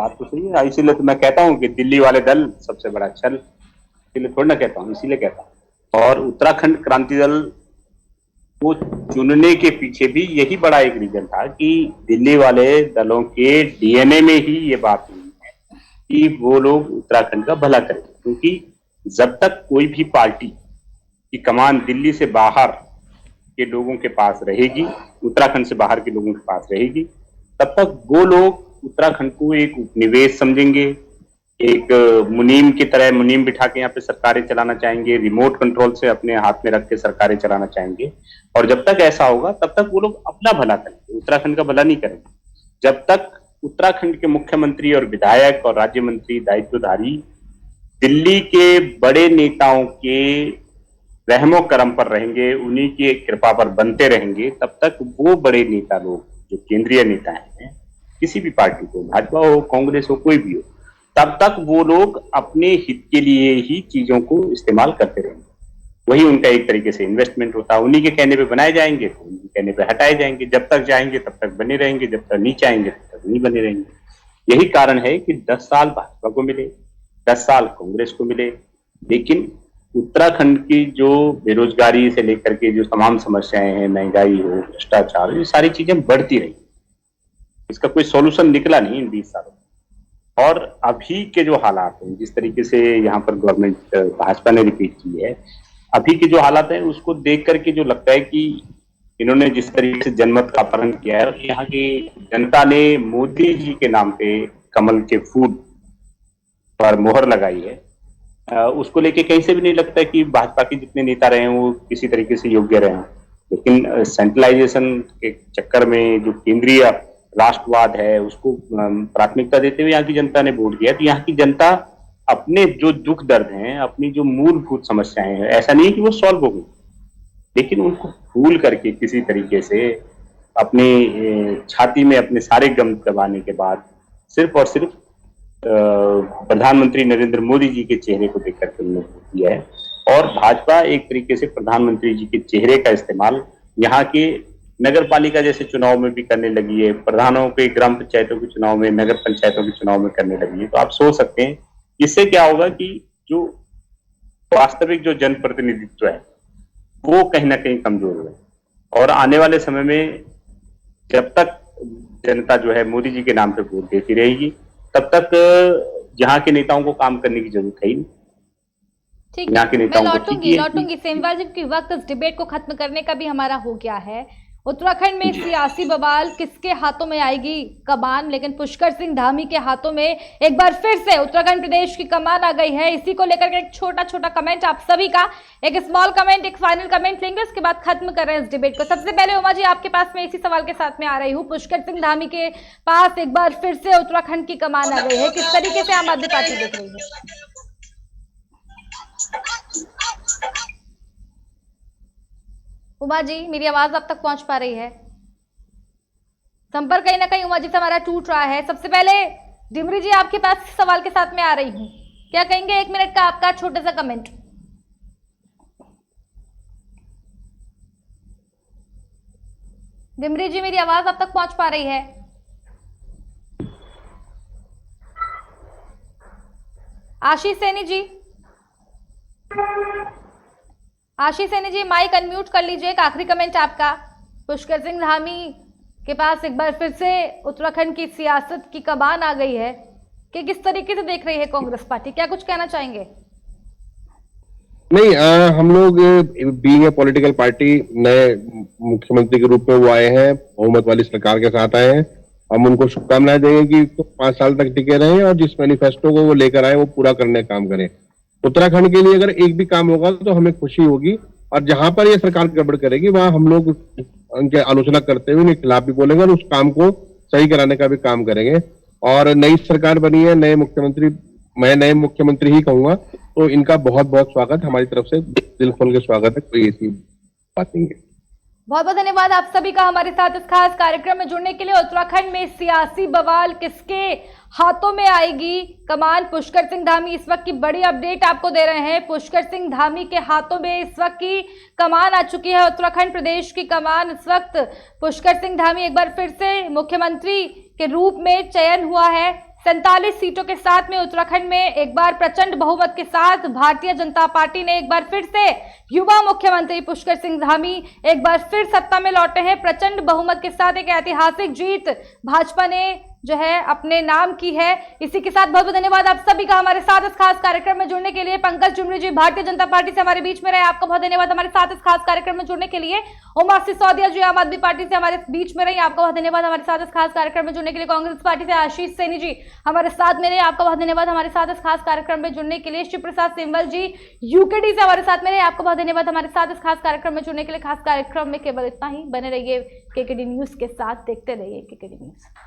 बात तो सही है, इसीलिए तो मैं कहता हूँ कि दिल्ली वाले दल सबसे बड़ा छल, इसीलिए थोड़ा ना कहता हूँ, इसीलिए कहता हूँ। और उत्तराखंड क्रांति दल को चुनने के पीछे भी यही बड़ा एक रीजन था कि दिल्ली वाले दलों के डीएनए में ही ये बात हुई है कि वो लोग उत्तराखंड का भला करेंगे, क्योंकि जब तक कोई भी पार्टी की कमान दिल्ली से बाहर के लोगों के पास रहेगी, उत्तराखंड से बाहर के लोगों के पास रहेगी, तब तक वो लोग उत्तराखंड को एक उपनिवेश समझेंगे, एक मुनीम की तरह मुनीम बिठा के यहाँ पे सरकारें चलाना चाहेंगे, रिमोट कंट्रोल से अपने हाथ में रख के सरकारें चलाना चाहेंगे। और जब तक ऐसा होगा तब तक वो लोग अपना भला करेंगे, उत्तराखंड का भला नहीं करेंगे। जब तक उत्तराखंड के मुख्यमंत्री और विधायक और राज्य मंत्री दायित्वधारी दिल्ली के बड़े नेताओं के रहमो करम पर रहेंगे, उन्हीं की कृपा पर बनते रहेंगे, तब तक वो बड़े नेता लोग जो केंद्रीय नेता हैं, किसी भी पार्टी को, भाजपा हो, कांग्रेस हो, कोई भी हो, तब तक वो लोग अपने हित के लिए ही चीजों को इस्तेमाल करते रहेंगे। वही उनका एक तरीके से इन्वेस्टमेंट होता है। उन्हीं के कहने पे बनाए जाएंगे तो उनके कहने पे हटाए जाएंगे, जब तक चाहेंगे तब तक बने रहेंगे, जब तक नहीं चाहेंगे तब तक नहीं बने रहेंगे। यही कारण है कि 10 साल भाजपा को मिले, 10 साल कांग्रेस को मिले, लेकिन उत्तराखंड की जो बेरोजगारी से लेकर के जो तमाम समस्याएं हैं, महंगाई हो, भ्रष्टाचार, ये सारी चीजें बढ़ती रही। इसका कोई सॉल्यूशन निकला नहीं इन 20 सालों में। और अभी के जो हालात हैं, जिस तरीके से यहाँ पर गवर्नमेंट भाजपा ने रिपीट की है, अभी के जो हालात हैं उसको देख करके जो लगता है कि इन्होंने जिस तरीके से जनमत का अपहरण किया है, यहाँ की जनता ने मोदी जी के नाम पे कमल के फूल पर मोहर लगाई है, उसको लेके कहीं से भी नहीं लगता कि भाजपा के जितने नेता रहे हैं वो किसी तरीके से योग्य रहे हैं। लेकिन सेंट्रलाइजेशन के चक्कर में जो केंद्रीय राष्ट्रवाद है उसको प्राथमिकता देते हुए यहाँ की जनता ने वोट दिया। तो यहाँ की जनता अपने जो दुख दर्द हैं, अपनी जो मूलभूत समस्याएं हैं, ऐसा नहीं कि वो सॉल्व हो गई, लेकिन उनको भूल करके किसी तरीके से अपने छाती में अपने सारे गम दबाने के बाद सिर्फ और सिर्फ प्रधानमंत्री नरेंद्र मोदी जी के चेहरे को देख करके उन्होंने वोट दिया है। और भाजपा एक तरीके से प्रधानमंत्री जी के चेहरे का इस्तेमाल यहाँ के नगर पालिका जैसे चुनाव में भी करने लगी है, प्रधानों के ग्राम पंचायतों के चुनाव में, नगर पंचायतों के चुनाव में करने लगी है। तो आप सोच सकते हैं इससे क्या होगा कि जो वास्तविक जो जनप्रतिनिधित्व है वो कहीं ना कहीं कमजोर हुआ। और आने वाले समय में जब तक जनता जो है मोदी जी के नाम पे वोट देती रहेगी, तब तक यहाँ के नेताओं को काम करने की जरूरत है ही नहीं। ठीक है, मैं लौटूंगी सेमवाल जी, क्योंकि वक्त इस डिबेट को खत्म करने का भी हमारा हो गया है। उत्तराखंड में सियासी बवाल किसके हाथों में आएगी कमान, लेकिन पुष्कर सिंह धामी के हाथों में एक बार फिर से उत्तराखंड प्रदेश की कमान आ गई है। इसी को लेकर के एक छोटा छोटा कमेंट आप सभी का, एक स्मॉल कमेंट, एक फाइनल कमेंट लेंगे, उसके बाद खत्म कर रहे हैं इस डिबेट को। सबसे पहले उमा जी आपके पास में इसी सवाल के साथ में आ रही हूँ, पुष्कर सिंह धामी के पास एक बार फिर से उत्तराखंड की कमान आ गई है, किस तरीके से आम आदमी पार्टी देख रही है? उमा जी मेरी आवाज अब तक पहुंच पा रही है? संपर्क कहीं ना कहीं उमा जी से हमारा टूट रहा है। सबसे पहले डिमरी जी आपके पास सवाल के साथ में आ रही हूं, क्या कहेंगे? 1 मिनट का आपका छोटा सा कमेंट। डिमरी जी मेरी आवाज अब तक पहुंच पा रही है? आशीष सैनी जी, आशीष सैनी जी माइक अनम्यूट कर लीजिए। एक आखिरी कमेंट आपका, पुष्कर सिंह धामी के पास एक बार फिर से उत्तराखंड की सियासत की कमान आ गई है कि किस तरीके से देख रही है कांग्रेस पार्टी, क्या कुछ कहना चाहेंगे? नहीं, हम लोग बीइंग ए पॉलिटिकल पार्टी नए मुख्यमंत्री के रूप में वो आए हैं, बहुमत वाली सरकार के साथ आए हैं। हम उनको शुभकामनाएं देंगे कि 5 साल तक टिके रहें और जिस मैनिफेस्टो को वो लेकर आए वो पूरा करने का काम करें। उत्तराखंड के लिए अगर एक भी काम होगा तो हमें खुशी होगी, और जहां पर ये सरकार गड़बड़ करेगी वहां हम लोग उनके आलोचना करते हुए उनके खिलाफ भी बोलेंगे और उस काम को सही कराने का भी काम करेंगे। और नई सरकार बनी है, नए मुख्यमंत्री, मैं नए मुख्यमंत्री ही कहूंगा, तो इनका बहुत बहुत स्वागत हमारी तरफ से, दिल खोल के स्वागत है, कोई ऐसी बात नहीं है। बहुत बहुत धन्यवाद आप सभी का हमारे साथ इस खास कार्यक्रम में जुड़ने के लिए। उत्तराखंड में सियासी बवाल किसके हाथों में आएगी कमान, पुष्कर सिंह धामी इस वक्त की बड़ी अपडेट आपको दे रहे हैं। पुष्कर सिंह धामी के हाथों में इस वक्त की कमान आ चुकी है, उत्तराखंड प्रदेश की कमान। इस वक्त पुष्कर सिंह धामी एक बार फिर से मुख्यमंत्री के रूप में चयन हुआ है। 47 सीटों के साथ में उत्तराखंड में एक बार प्रचंड बहुमत के साथ भारतीय जनता पार्टी ने एक बार फिर से युवा मुख्यमंत्री पुष्कर सिंह धामी एक बार फिर सत्ता में लौटे हैं। प्रचंड बहुमत के साथ एक ऐतिहासिक जीत भाजपा ने जो है अपने नाम की है। इसी के साथ बहुत बहुत धन्यवाद आप सभी का हमारे साथ इस खास कार्यक्रम में जुड़ने के लिए। पंकज जुमरी जी भारतीय जनता पार्टी से हमारे बीच में रहे, आपका बहुत धन्यवाद हमारे साथ इस खास कार्यक्रम में जुड़ने के लिए। उमा सिसोदिया जी आम आदमी पार्टी से हमारे बीच में रही, आपका बहुत धन्यवाद हमारे साथ इस खास कार्यक्रम में जुड़ने के लिए। कांग्रेस पार्टी से आशीष सैनी जी हमारे साथ में रहे, आपका बहुत धन्यवाद हमारे साथ इस खास कार्यक्रम में जुड़ने के लिए। शिव प्रसाद सिंवल जी यूकेडी से हमारे साथ में रहे, आपका बहुत धन्यवाद हमारे साथ इस खास कार्यक्रम में जुड़ने के लिए। खास कार्यक्रम में केवल इतना ही, बने रहिए केकेडी न्यूज के साथ, देखते रहिए केकेडी न्यूज।